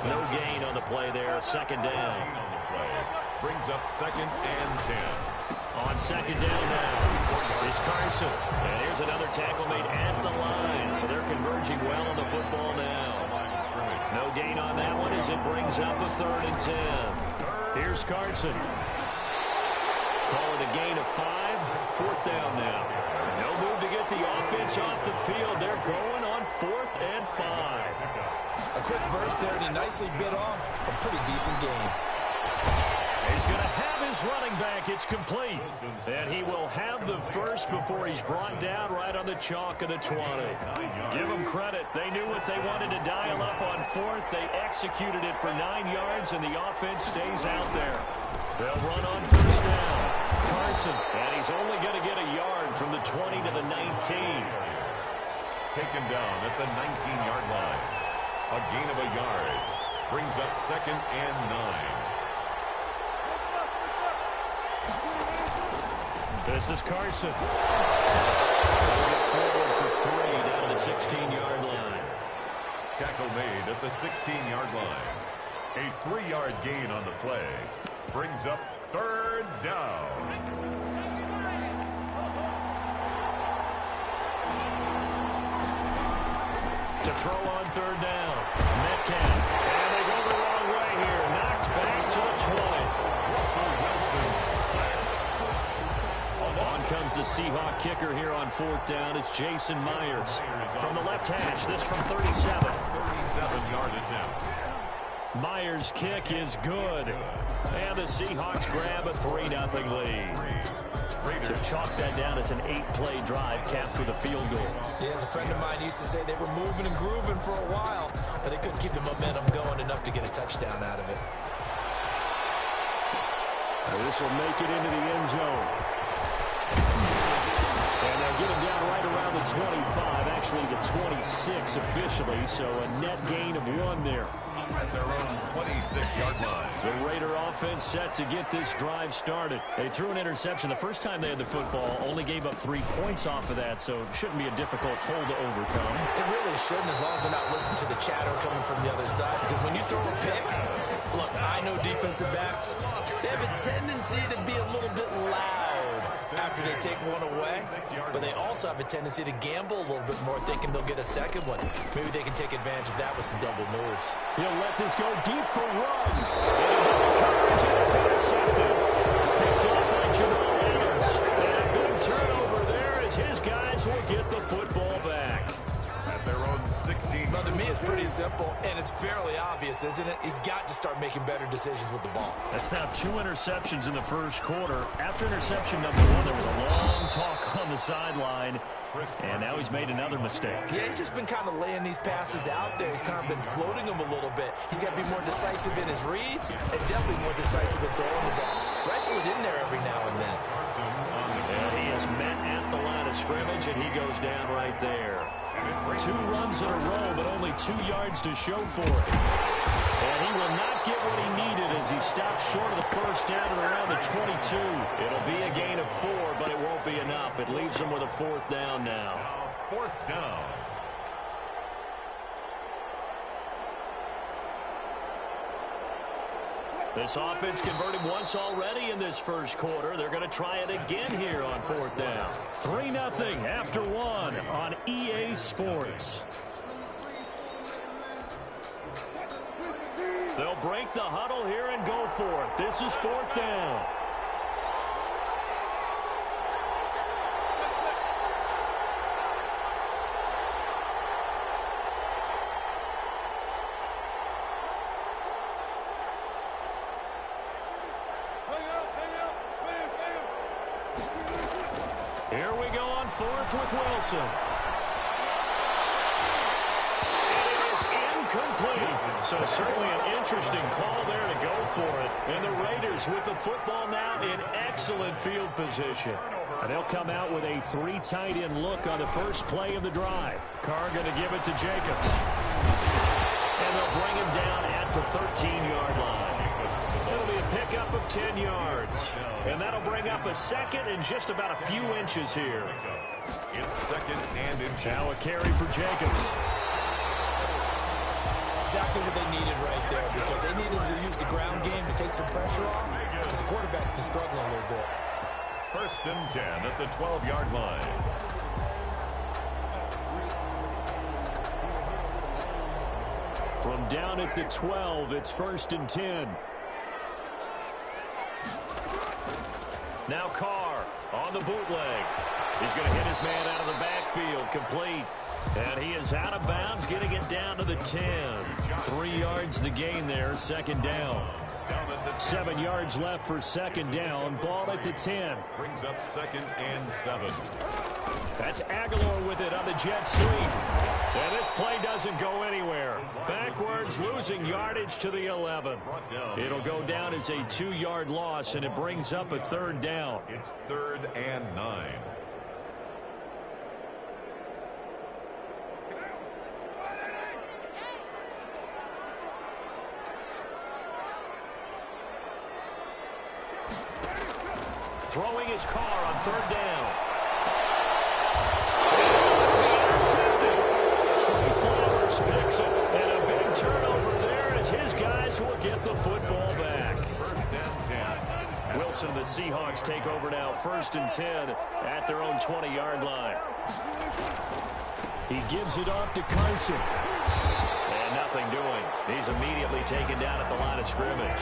S4: No gain on the play there, 2nd down.
S5: Brings up 2nd and 10.
S4: On 2nd down now, it's Carson. And here's another tackle made at the line. So they're converging well on the football now. No gain on that one as it brings up a 3rd and 10. Here's Carson. Call it a gain of 5. 4th down now. No move to get the offense off the field. They're going on 4th and 5.
S6: A quick burst there, and he nicely bit off a pretty decent game.
S4: He's going to have his running back. It's complete. And he will have the first before he's brought down right on the chalk of the 20. Give them credit. They knew what they wanted to dial up on 4th. They executed it for 9 yards, and the offense stays out there. They'll run on 1st down. Carson, and he's only going to get a yard from the 20 to the 19.
S5: Taken down at the 19-yard line. A gain of a yard. Brings up 2nd and 9.
S4: This is Carson. He'll get forward for 3 down to the 16-yard line.
S5: Tackle made at the 16-yard line. A 3-yard gain on the play. Brings up 3rd down.
S4: To throw on 3rd down. Metcalf. And they go the wrong way here. Knocked back to the 20.
S5: Russell Wilson sacked.
S4: On comes the Seahawk kicker here on 4th down. It's Jason Myers. From the left hash, this from 37.
S5: 37-yard attempt.
S4: Myers' kick is good. And the Seahawks grab a 3-0 lead. To chalk that down as an 8-play drive capped with a field goal.
S6: Yeah, as a friend of mine used to say, they were moving and grooving for a while, but they couldn't keep the momentum going enough to get a touchdown out of it.
S4: This will make it into the end zone. And they'll get him down right around the 25, actually the 26 officially, so a net gain of 1 there.
S5: At their own 26-yard line.
S4: The Raider offense set to get this drive started. They threw an interception the first time they had the football, only gave up 3 points off of that, so it shouldn't be a difficult hole to overcome.
S6: It really shouldn't, as long as they're not listening to the chatter coming from the other side, because when you throw a pick, look, I know defensive backs, they have a tendency to be a little bit loud after they take one away, but they also have a tendency to gamble a little bit more, thinking they'll get a second one. Maybe they can take advantage of that with some double moves.
S4: He'll let this go deep for runs. And he'll get the coverage, and it's intercepted. Picked off by Jamal Adams. And a big turnover there as his guys will get the football back.
S5: At their own 16.
S6: Well, to me, it's pretty simple, and it's fairly obvious, isn't it? He's got to start making better decisions with the ball.
S4: That's now 2 interceptions in the first quarter. After interception number 1, there was a long talk on the sideline, and now he's made another mistake.
S6: Yeah, he's just been kind of laying these passes out there. He's kind of been floating them a little bit. He's got to be more decisive in his reads and definitely more decisive in throwing the ball. Rifle it in there every now and then.
S4: And he is met at the line of scrimmage, and he goes down right there. 2 runs in a row, but only 2 yards to show for it. And he will not get what he needed as he stops short of the first down at around the 22. It'll be a gain of 4, but it won't be enough. It leaves him with a 4th down now.
S5: 4th down.
S4: This offense converted once already in this first quarter. They're going to try it again here on 4th down. 3-0 after 1 on EA Sports. They'll break the huddle here and go for it. This is 4th down. Here we go on fourth with Wilson. Complete. So certainly an interesting call there to go for it. And the Raiders with the football now in excellent field position. And they'll come out with a 3 tight end look on the first play of the drive. Carr going to give it to Jacobs. And they'll bring him down at the 13-yard line. It'll be a pickup of 10 yards. And that'll bring up a second and just about a few inches here.
S5: It's second and inches.
S4: Now a carry for Jacobs.
S6: Exactly what they needed right there, because they needed to use the ground game to take some pressure off, because the quarterback's been struggling a little bit.
S5: First and 10 at the 12-yard line.
S4: From down at the 12, it's first and 10. Now Carr on the bootleg. He's going to hit his man out of the backfield, complete. And he is out of bounds, getting it down to the 10. 3 yards the gain there, second down. 7 yards left for second down. Ball at the 10.
S5: Brings up second and 7.
S4: That's Aguilar with it on the jet sweep. And this play doesn't go anywhere. Backwards, losing yardage to the 11. It'll go down as a 2-yard loss, and it brings up a third down.
S5: It's 3rd and 9.
S4: Throwing his car on third down. Trey Flowers picks it, and a big turnover there as his guys will get the football back.
S5: First and 10.
S4: Wilson and the Seahawks take over now, first and 10 at their own 20-yard line. He gives it off to Carson. And nothing doing. He's immediately taken down at the line of scrimmage.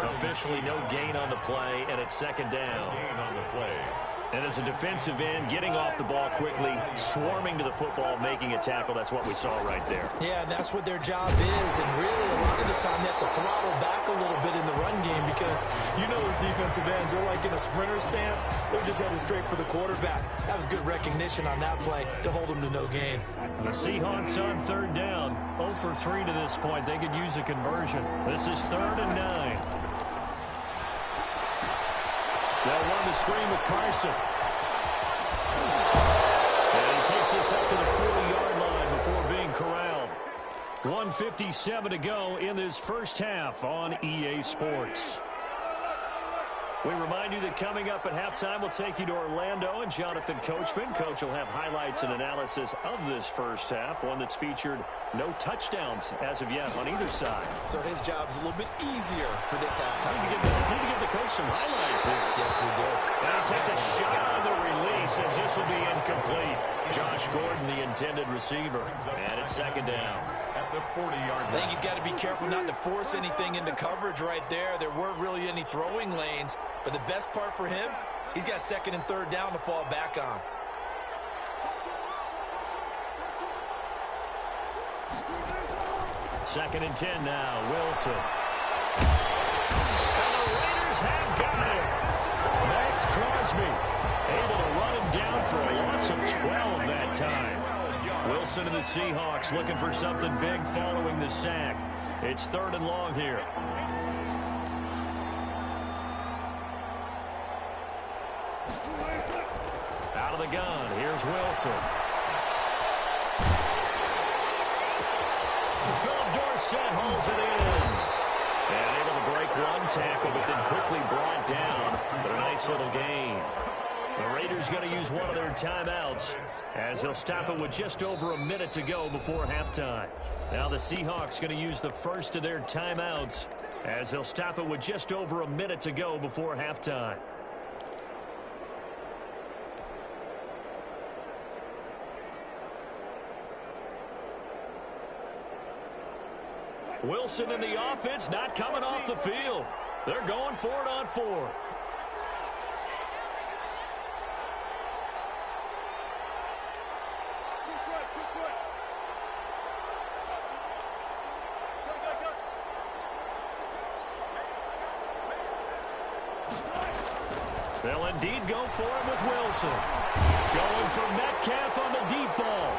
S4: Officially no gain on the play, and it's second down.
S5: Gain on the play.
S4: And as a defensive end, getting off the ball quickly, swarming to the football, making a tackle, that's what we saw right there.
S6: Yeah, and that's what their job is, and really a lot of the time they have to throttle back a little bit in the run game, because you know those defensive ends, they're like in a sprinter stance. They're just headed straight for the quarterback. That was good recognition on that play to hold them to no gain.
S4: The Seahawks on third down, 0 for 3 to this point. They could use a conversion. This is 3rd and 9. They'll run the screen with Carson. And he takes us up to the 40-yard line before being corralled. 1:57 to go in this first half on EA Sports. We remind you that coming up at halftime, we'll take you to Orlando and Jonathan Coachman. Coach will have highlights and analysis of this first half, one that's featured no touchdowns as of yet on either side.
S6: So his job's a little bit easier for this halftime.
S4: Need to give the coach some highlights here.
S6: Yes, we do.
S4: And he takes a shot on the release as this will be incomplete. Josh Gordon, the intended receiver. And it's second down.
S5: At the 40-yard line.
S6: I think he's got to be careful not to force anything into coverage right there. There weren't really any throwing lanes. But the best part for him, he's got second and third down to fall back on.
S4: Second and 10 now, Wilson. And the Raiders have got him. Max Crosby able to run him down for a loss of 12 that time. Wilson and the Seahawks looking for something big following the sack. It's 3rd and long here. Out of the gun, here's Wilson. Philip Dorsett holds it in. And able to break one tackle, but then quickly brought down. But a nice little gain. The Raiders going to use one of their timeouts as they'll stop it with just over a minute to go before halftime. Now the Seahawks going to use the first of their timeouts as they'll stop it with just over a minute to go before halftime. Wilson and the offense not coming off the field. They're going for it on 4th. They'll indeed go for him with Wilson. Going for Metcalf on the deep ball.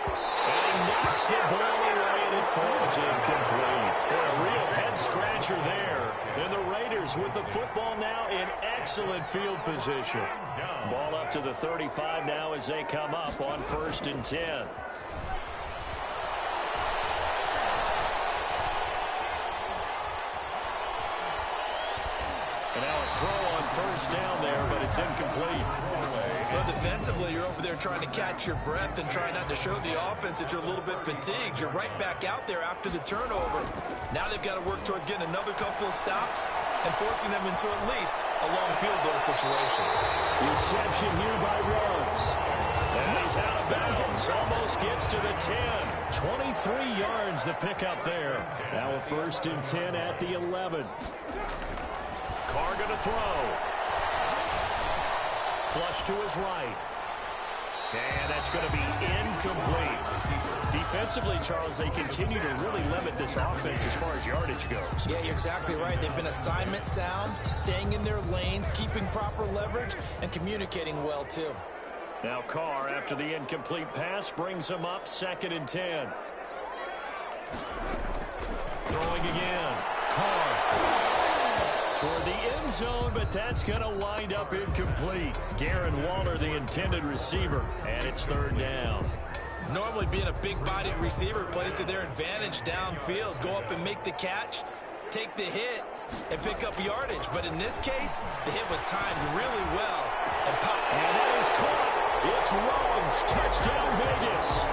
S4: And he knocks the ball away, and it falls incomplete. A real head-scratcher there. And the Raiders with the football now in excellent field position. Ball up to the 35 now as they come up on 1st and 10. And now a throw on 1st down there, but it's incomplete.
S6: Well, defensively, you're over there trying to catch your breath and try not to show the offense that you're a little bit fatigued. You're right back out there after the turnover. Now they've got to work towards getting another couple of stops and forcing them into at least a long field goal situation.
S4: Reception here by Ruggs. And he's out of bounds. Almost gets to the 10. 23 yards the pickup there. Now a 1st and 10 at the 11. Carr going to throw. Flush to his right. And that's going to be incomplete. Defensively, Charles, they continue to really limit this offense as far as yardage goes.
S6: Yeah, you're exactly right. They've been assignment sound, staying in their lanes, keeping proper leverage, and communicating well, too.
S4: Now Carr, after the incomplete pass, brings him up 2nd and 10. Throwing again. Carr. Toward the end zone, but that's going to wind up incomplete. Darren Waller, the intended receiver, and it's 3rd down.
S6: Normally being a big-bodied receiver plays to their advantage downfield. Go up and make the catch, take the hit, and pick up yardage. But in this case, the hit was timed really well. And pop.
S4: And that is caught. It's Ruggs. Touchdown, Vegas.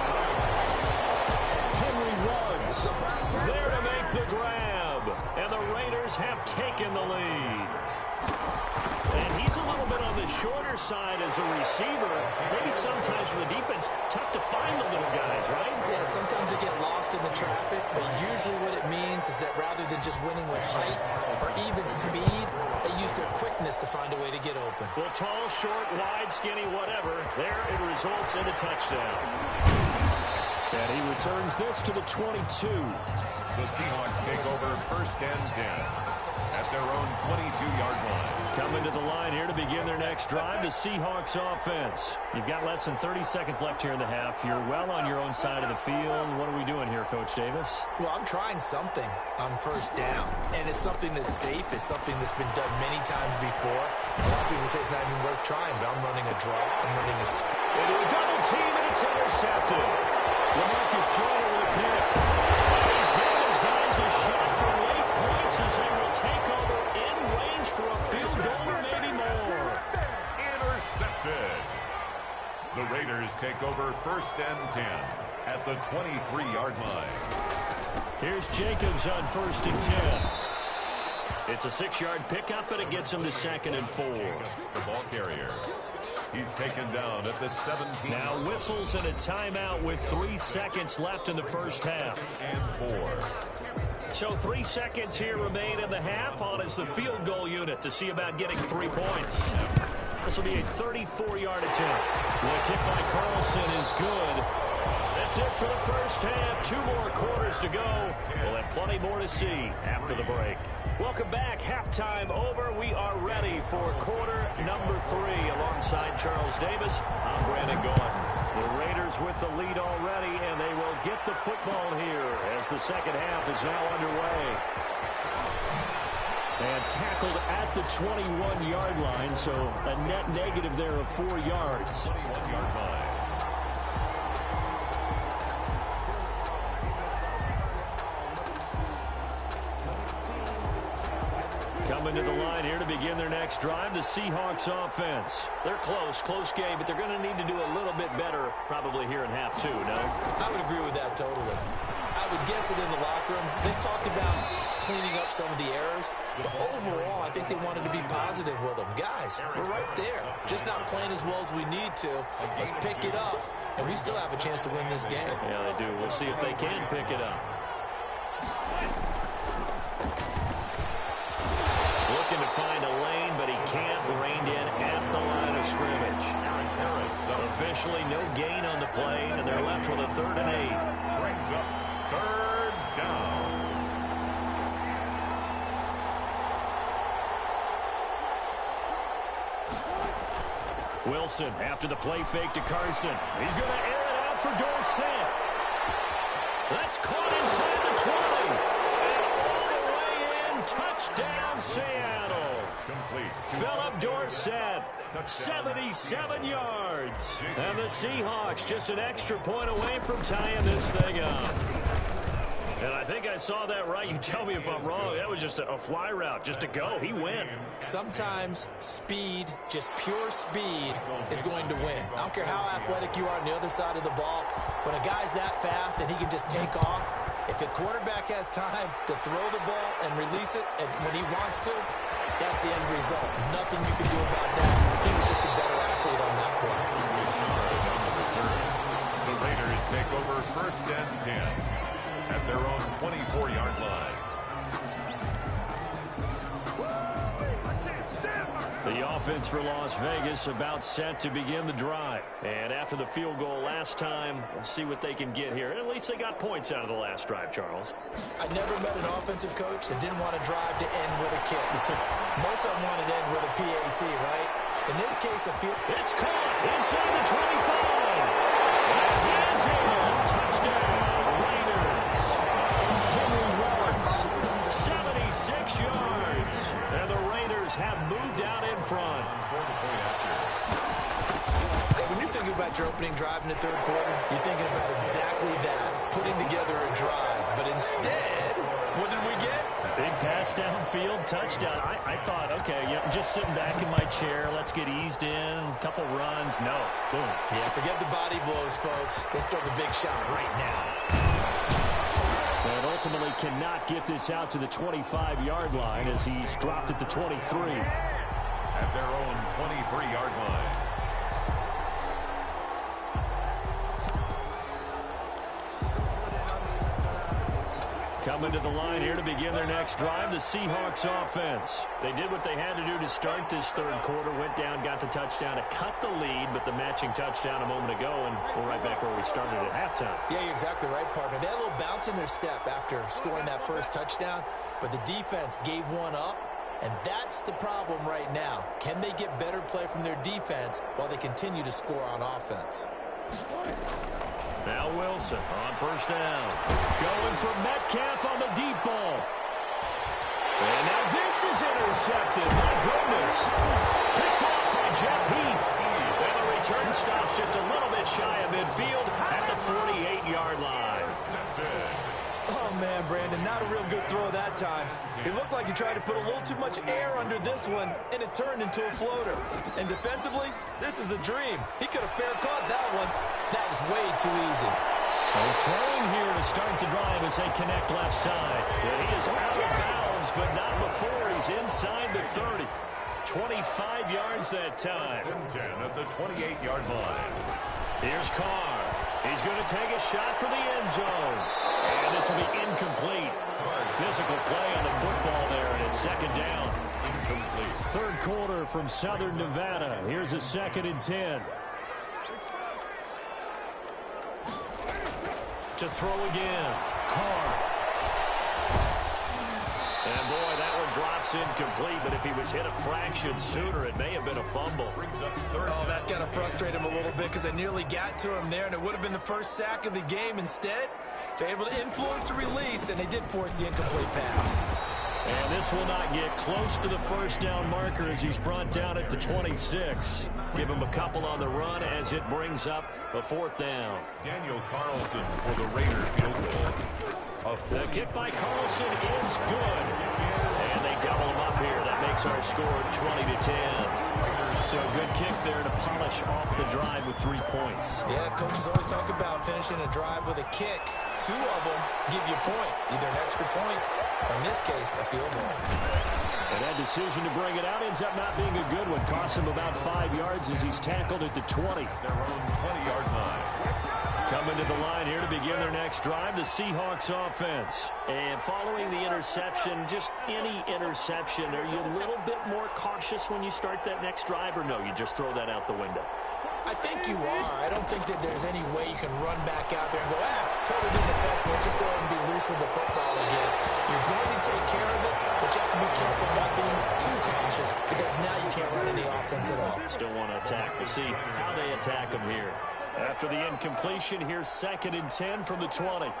S4: Henry Ruggs there to make the grab. And the Raiders have taken the lead. And he's a little bit on the shorter side as a receiver. Maybe sometimes for the defense, tough to find the little guys, right?
S6: Yeah, sometimes they get lost in the traffic, but usually what it means is that rather than just winning with height or even speed, they use their quickness to find a way to get open.
S4: Well, tall, short, wide, skinny, whatever, there it results in a touchdown. And he returns this to the 22.
S5: The Seahawks take over 1st and 10 at their own 22-yard line.
S4: Coming to the line here to begin their next drive, the Seahawks offense. You've got less than 30 seconds left here in the half. You're well on your own side of the field. What are we doing here, Coach Davis?
S6: Well, I'm trying something on 1st down, and it's something that's safe. It's something that's been done many times before. A lot of people say it's not even worth trying, but I'm running a draw. I'm running a...
S4: Into a double team, and it's intercepted. LaMarcus Joyner with a pick. He's giving his guys a shot for late points as they will take over in range for a field goal or maybe more.
S5: Intercepted. The Raiders take over 1st and 10 at the 23-yard line.
S4: Here's Jacobs on 1st and 10. It's a 6-yard pickup, but it gets him to 2nd and 4.
S5: The ball carrier. He's taken down at the 17.
S4: Now whistles and a timeout with 3 seconds left in the first half.
S5: And 4.
S4: So 3 seconds here remain in the half. On is the field goal unit to see about getting 3 points. This will be a 34-yard attempt. The kick by Carlson is good. That's it for the first half. 2 more quarters to go. We'll have plenty more to see after the break. Welcome back. Halftime over. We are ready for quarter number 3 alongside Charles Davis. I'm Brandon Gordon. The Raiders with the lead already, and they will get the football here as the second half is now underway. And tackled at the 21-yard line, so a net negative there of 4 yards.
S5: 21-yard line.
S4: Coming to the line here to begin their next drive, the Seahawks offense. They're close game, but they're going to need to do a little bit better probably here in half 2, no?
S6: I would agree with that totally. I would guess it in the locker room. They talked about cleaning up some of the errors, but overall, I think they wanted to be positive with them. Guys, we're right there. Just not playing as well as we need to. Let's pick it up, and we still have a chance to win this game.
S4: Yeah, they do. We'll see if they can pick it up. Looking to find a lane, but he can't. Reined in at the line of scrimmage. Officially no gain on the play, and they're left with a 3rd and 8.
S5: Brings up 3rd down.
S4: Wilson after the play fake to Carson. He's going to air it out for Dorsett. That's caught inside the 20. And all the way in. Touchdown, Seattle. Philip Dorsett, 77 yards. And the Seahawks just an extra point away from tying this thing up. And I think I saw that right. You tell me if I'm wrong. That was just a fly route, just to go. He went.
S6: Sometimes speed, just pure speed, is going to win. I don't care how athletic you are on the other side of the ball. When a guy's that fast and he can just take off, if a quarterback has time to throw the ball and release it and when he wants to, that's the end result. Nothing you can do about that. He was just a better athlete on that play.
S5: The Raiders take over 1st and 10 at their own 24-yard line.
S4: The offense for Las Vegas about set to begin the drive. And after the field goal last time, we'll see what they can get here. At least they got points out of the last drive, Charles.
S6: I never met an offensive coach that didn't want to drive to end with a kick. Most of them wanted to end with a PAT, right? In this case, a field...
S4: It's caught inside the 25. And he is in. Touchdown, Raiders. Henry Rollins, 76 yards. And the Raiders have moved out in front.
S6: When you're thinking about your opening drive in the third quarter, you're thinking about exactly that, putting together a drive. But instead, what did we get?
S4: Big pass downfield, touchdown. I thought, okay, just sitting back in my chair, let's get eased in, a couple runs. No, boom.
S6: Yeah, forget the body blows, folks. Let's throw the big shot right now.
S4: And ultimately cannot get this out to the 25-yard line as he's dropped at the 23.
S5: At their own 23-yard line.
S4: Coming to the line here to begin their next drive, the Seahawks offense. They did what they had to do to start this third quarter, went down, got the touchdown to cut the lead, but the matching touchdown a moment ago, and we're right back where we started at halftime.
S6: Yeah, you're exactly right, partner. They had a little bounce in their step after scoring that first touchdown, but the defense gave one up, and that's the problem right now. Can they get better play from their defense while they continue to score on offense?
S4: Now Wilson on first down. Going for Metcalf on the deep ball. And now this is intercepted. My goodness. Picked off by Jeff Heath. And the return stops just a little bit shy of midfield at the 48-yard line.
S6: Oh, man, Brandon, not a real good throw that time. It looked like he tried to put a little too much air under this one, and it turned into a floater. And defensively, this is a dream. He could have fair caught that one. That was way too easy.
S4: Well, throwing here to start the drive as they connect left side. And he is out of bounds, but not before he's inside the 30. 25 yards that time.
S5: 10 at the 28-yard line.
S4: Here's Carr. He's going to take a shot for the end zone. And this will be incomplete. Physical play on the football there, and it's second down. Incomplete. Third quarter from Southern Nevada. Here's a 2nd and 10. To throw again. Carr. And boy, that one drops incomplete, but if he was hit a fraction sooner, it may have been a fumble.
S6: Oh, that's got to frustrate him a little bit because they nearly got to him there, and it would have been the first sack of the game. Instead, they're able to influence the release, and they did force the incomplete pass.
S4: And this will not get close to the first down marker as he's brought down at the 26. Give him a couple on the run as it brings up a 4th down.
S5: Daniel Carlson for the Raider field goal.
S4: The kick by Carlson is good. And they double him up here. That makes our score 20-10. So a good kick there to polish off the drive with 3 points.
S6: Yeah, coaches always talk about finishing a drive with a kick. 2 of them give you points, either an extra point or, in this case, a field goal.
S4: And that decision to bring it out ends up not being a good one. Costs him about 5 yards as he's tackled at the 20.
S5: Their own 20-yard line.
S4: Coming to the line here to begin their next drive, the Seahawks offense. And following the interception, just any interception, are you a little bit more cautious when you start that next drive, or no, you just throw that out the window?
S6: I think you are. I don't think that there's any way you can run back out there and go, told the defense, just go ahead and be loose with the football again. You're going to take care of it, but you have to be careful not being too cautious because now you can't run any offense at all.
S4: Still want to attack. We'll see how they attack them here. After the incompletion, here's 2nd and 10 from the 20.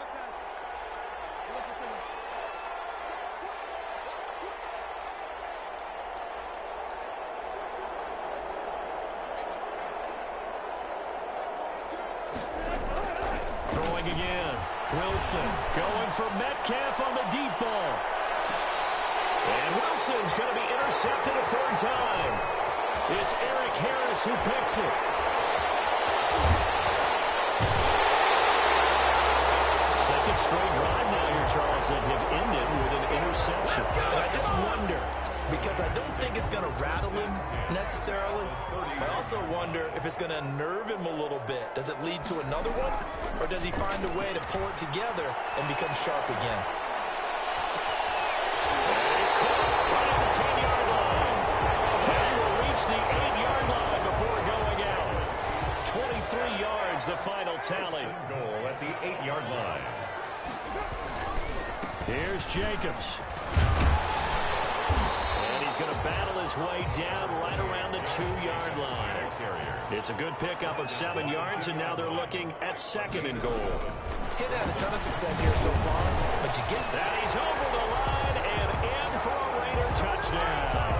S4: Throwing again. Wilson going for Metcalf on the deep ball. And Wilson's going to be intercepted a 3rd time. It's Eric Harris who picks it. Second straight drive now here, Charles, that have ended with an interception.
S12: And I just wonder, because I don't think it's going to rattle him necessarily, but I also wonder if it's going to nerve him a little bit. Does it lead to another one, or does he find a way to pull it together and become sharp again?
S4: And he's caught right at the 10-yard line. And he will reach the 8-yard line before going out. 23 yards, the final tally.
S5: Goal at the 8-yard line.
S4: Here's Jacobs. And he's going to battle his way down right around the 2-yard line. It's a good pickup of 7 yards, and now they're looking at 2nd and goal.
S6: Getting had a ton of success here so far, but you get
S4: that. He's over the line and in for a Raider touchdown.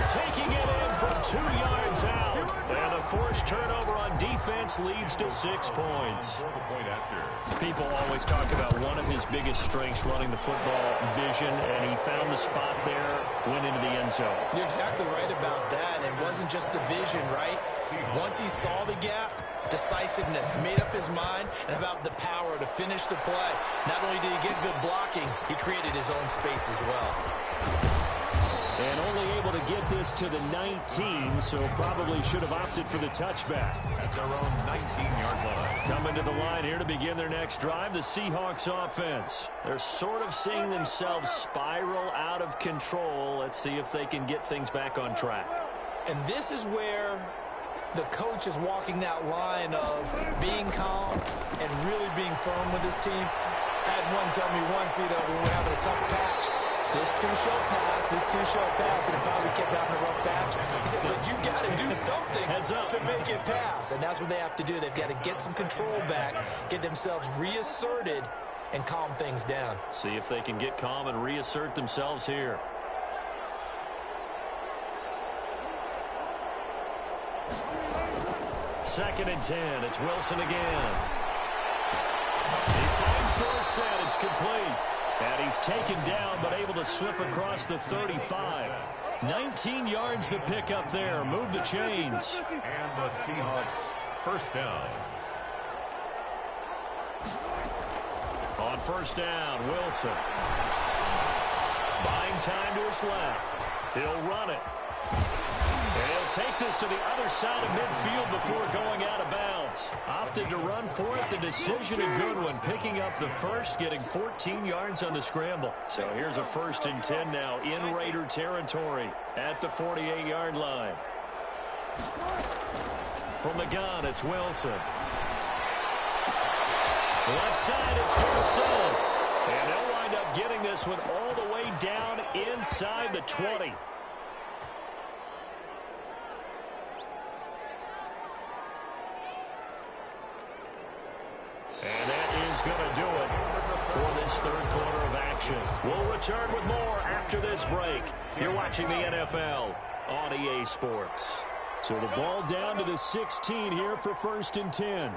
S4: Taking it in from 2 yards out. And a forced turnover on defense leads to 6 points. People always talk about one of his biggest strengths running the football, vision, and he found the spot there, went into the end zone.
S6: You're exactly right about that. It wasn't just the vision, right? Once he saw the gap, decisiveness, made up his mind, and about the power to finish the play. Not only did he get good blocking, he created his own space as well.
S4: And only able to get this to the 19, so probably should have opted for the touchback.
S5: At their own 19-yard line.
S4: Coming to the line here to begin their next drive, the Seahawks offense. They're sort of seeing themselves spiral out of control. Let's see if they can get things back on track.
S6: And this is where the coach is walking that line of being calm and really being firm with his team. I had one tell me once, when we were having a tough patch, this too shall pass, this too shall pass, and it finally kept having a rough patch. He said, but you got to do something to make it pass, and that's what they have to do. They've got to get some control back, get themselves reasserted, and calm things down.
S4: See if they can get calm and reassert themselves here. Second and 10. It's Wilson again. He finds Dorsett. It's complete. And he's taken down, but able to slip across the 35. 19 yards the pick up there. Move the chains.
S5: And the Seahawks first down.
S4: On first down, Wilson. Buying time to his left. He'll run it. And he'll take this to the other side of midfield before going out of bounds. Opted to run for it. The decision a good one. Picking up the first, getting 14 yards on the scramble. So here's a 1st and 10 now in Raider territory at the 48-yard line. From the gun, it's Wilson. Left side, it's Dorsett. And they'll wind up getting this one all the way down inside the 20. And that is going to do it for this third quarter of action. We'll return with more after this break. You're watching the NFL on EA Sports. So the ball down to the 16 here for 1st and 10.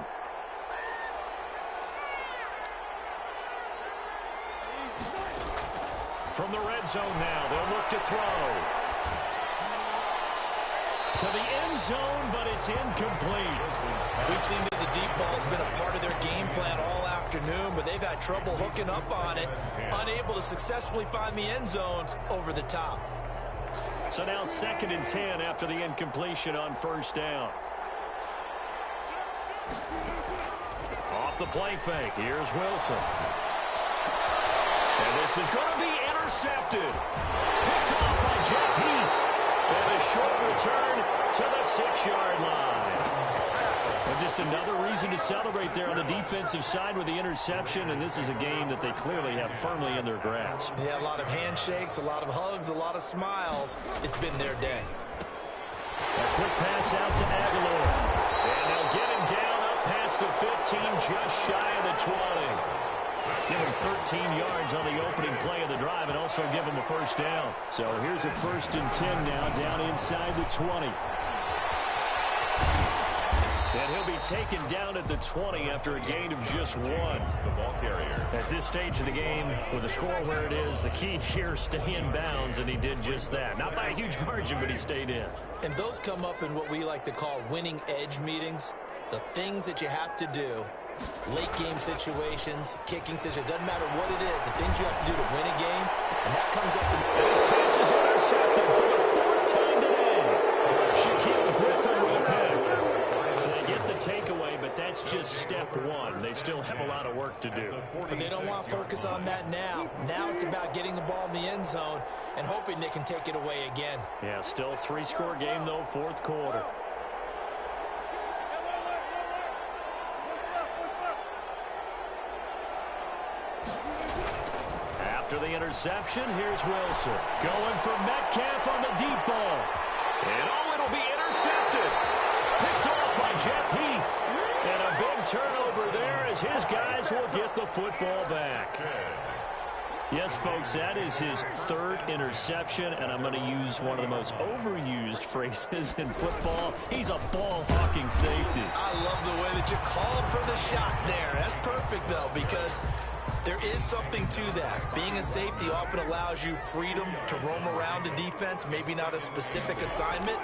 S4: From the red zone now, they'll look to throw. To the end zone, but it's incomplete.
S6: We've seen that the deep ball's been a part of their game plan all afternoon, but they've had trouble hooking up on it, unable to successfully find the end zone over the top.
S4: So now 2nd and 10 after the incompletion on first down. Off the play fake, here's Wilson. And this is going to be intercepted. Picked off by Jeff Heath. And a short return to the 6-yard line. Well, just another reason to celebrate there on the defensive side with the interception, and this is a game that they clearly have firmly in their grasp.
S12: Yeah, a lot of handshakes, a lot of hugs, a lot of smiles. It's been their day.
S4: A quick pass out to Aguilar. And they'll get him down up past the 15, just shy of the 20. Give him 13 yards on the opening play of the drive and also give him a first down. So here's a 1st and 10 now down inside the 20. And he'll be taken down at the 20 after a gain of just 1.
S5: The ball carrier.
S4: At this stage of the game, with the score where it is, the key here, stay in bounds, and he did just that. Not by a huge margin, but he stayed in.
S6: And those come up in what we like to call winning edge meetings. The things that you have to do, late game situations, kicking situations, doesn't matter what it is, the things you have to do to win a game, and that comes up in
S4: his pass is intercepted for the 4th time today. Shaquille Griffin with a pick. So they get the takeaway, but that's just step 1. They still have a lot of work to do.
S6: But they don't want to focus on that now. Now it's about getting the ball in the end zone and hoping they can take it away again.
S4: Yeah, still 3-score game, though, 4th quarter. After the interception, here's Wilson. Going for Metcalf on the deep ball. And it'll be intercepted. Picked off by Jeff Heath. And a big turnover there as his guys will get the football back. Yes, folks, that is his 3rd interception, and I'm going to use one of the most overused phrases in football. He's a ball-hawking safety.
S12: I love the way that you called for the shot there. That's perfect, though, because there is something to that. Being a safety often allows you freedom to roam around a defense, maybe not a specific assignment.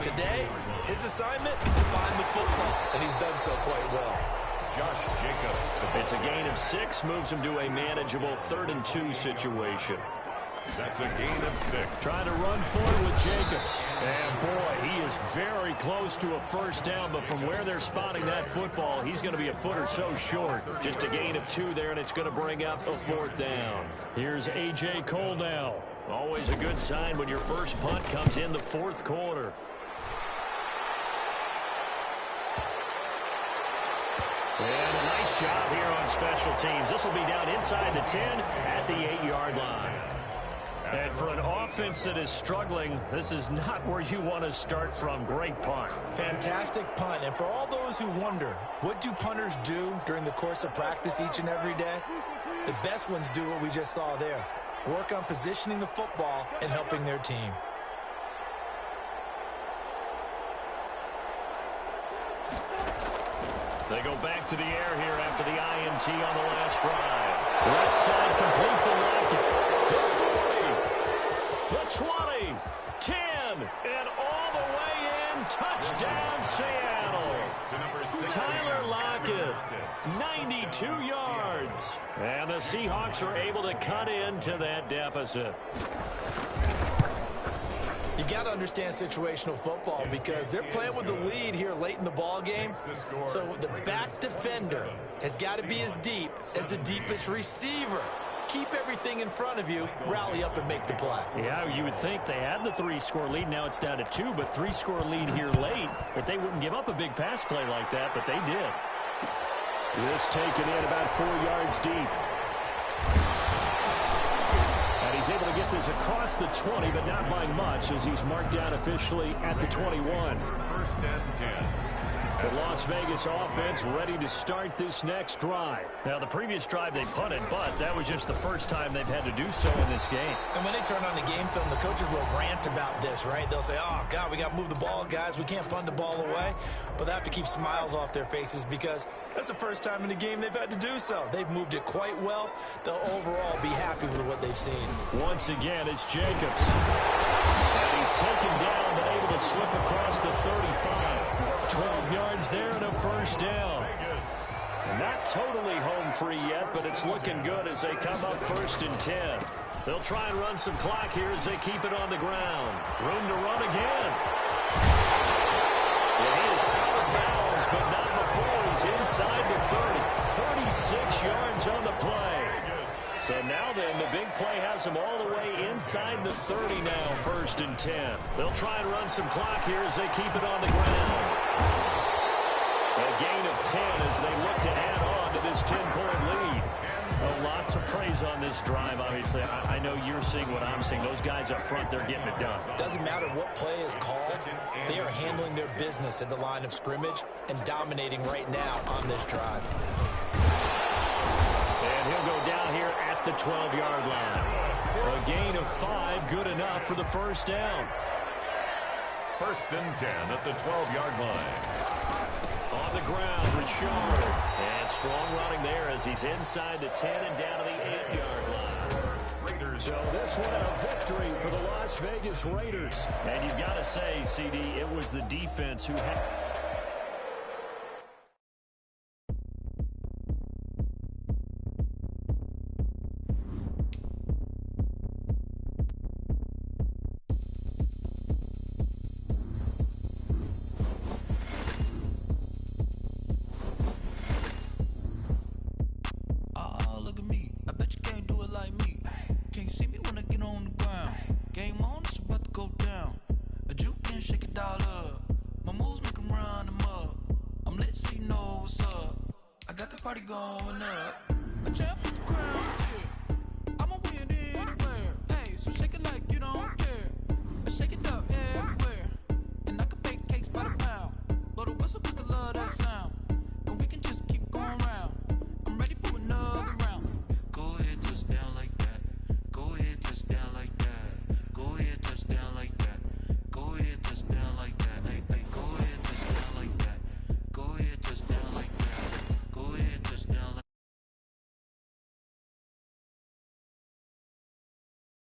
S12: Today, his assignment, find the football, and he's done so quite well.
S5: Josh Jacobs.
S4: It's a gain of 6, moves him to a manageable 3rd and 2 situation.
S5: That's a gain of 6.
S4: Trying to run forward with Jacobs. And boy, he is very close to a first down, but from where they're spotting that football, he's going to be a foot or so short. Just a gain of 2 there, and it's going to bring up a 4th down. Here's A.J. Cole now. Always a good sign when your first punt comes in the 4th quarter. And a nice job here on special teams. This will be down inside the 10 at the 8-yard line. And for an offense that is struggling, this is not where you want to start from. Great punt.
S6: Fantastic punt. And for all those who wonder, what do punters do during the course of practice each and every day? The best ones do what we just saw there. Work on positioning the football and helping their team.
S4: They go back to the air here after the INT on the last drive. Left side complete to Lockett. The 40, the 20, 10, and all the way in. Touchdown, Seattle. Tyler Lockett, 92 yards. And the Seahawks are able to cut into that deficit.
S6: You got to understand situational football because they're playing with the lead here late in the ball game. So the back defender has got to be as deep as the deepest receiver. Keep everything in front of you, rally up and make the play.
S4: Yeah, you would think they had the 3-score lead. Now it's down to 2, but 3-score lead here late. But they wouldn't give up a big pass play like that, but they did. This taken in about 4 yards deep. And he's able to get this across the 20, but not by much as he's marked down officially at the 21.
S5: 1st and 10.
S4: The Las Vegas offense ready to start this next drive. Now, the previous drive they punted, but that was just the first time they've had to do so in this game.
S6: And when they turn on the game film, the coaches will rant about this, right? They'll say, oh, God, we got to move the ball, guys. We can't punt the ball away. But they have to keep smiles off their faces because that's the first time in the game they've had to do so. They've moved it quite well. They'll overall be happy with what they've seen.
S4: Once again, it's Jacobs. And he's taken down, but able to slip across the 35. 12 yards there and a first down. Not totally home free yet, but it's looking good as they come up 1st and 10. They'll try and run some clock here as they keep it on the ground. Room to run again. And he is out of bounds, but not before he's inside the 30. 36 yards on the play. So now then, the big play has him all the way inside the 30 now, 1st and 10. They'll try and run some clock here as they keep it on the ground. A gain of 10 as they look to add on to this 10-point lead. Lots of praise on this drive, obviously. I know you're seeing what I'm seeing. Those guys up front, they're getting it done.
S6: Doesn't matter what play is called. They are handling their business at the line of scrimmage and dominating right now on this drive.
S4: And he'll go down here at the 12-yard line. A gain of 5, good enough for the first down.
S5: First and 10 at the 12-yard line.
S4: On the ground, Richard. And strong running there as he's inside the 10 and down to the 8-yard line. So this one a victory for the Las Vegas Raiders. And you've got to say, CD, it was the defense who had...
S7: Going up. A champ with the crown, yeah. I'ma win anywhere. Hey, so shake it like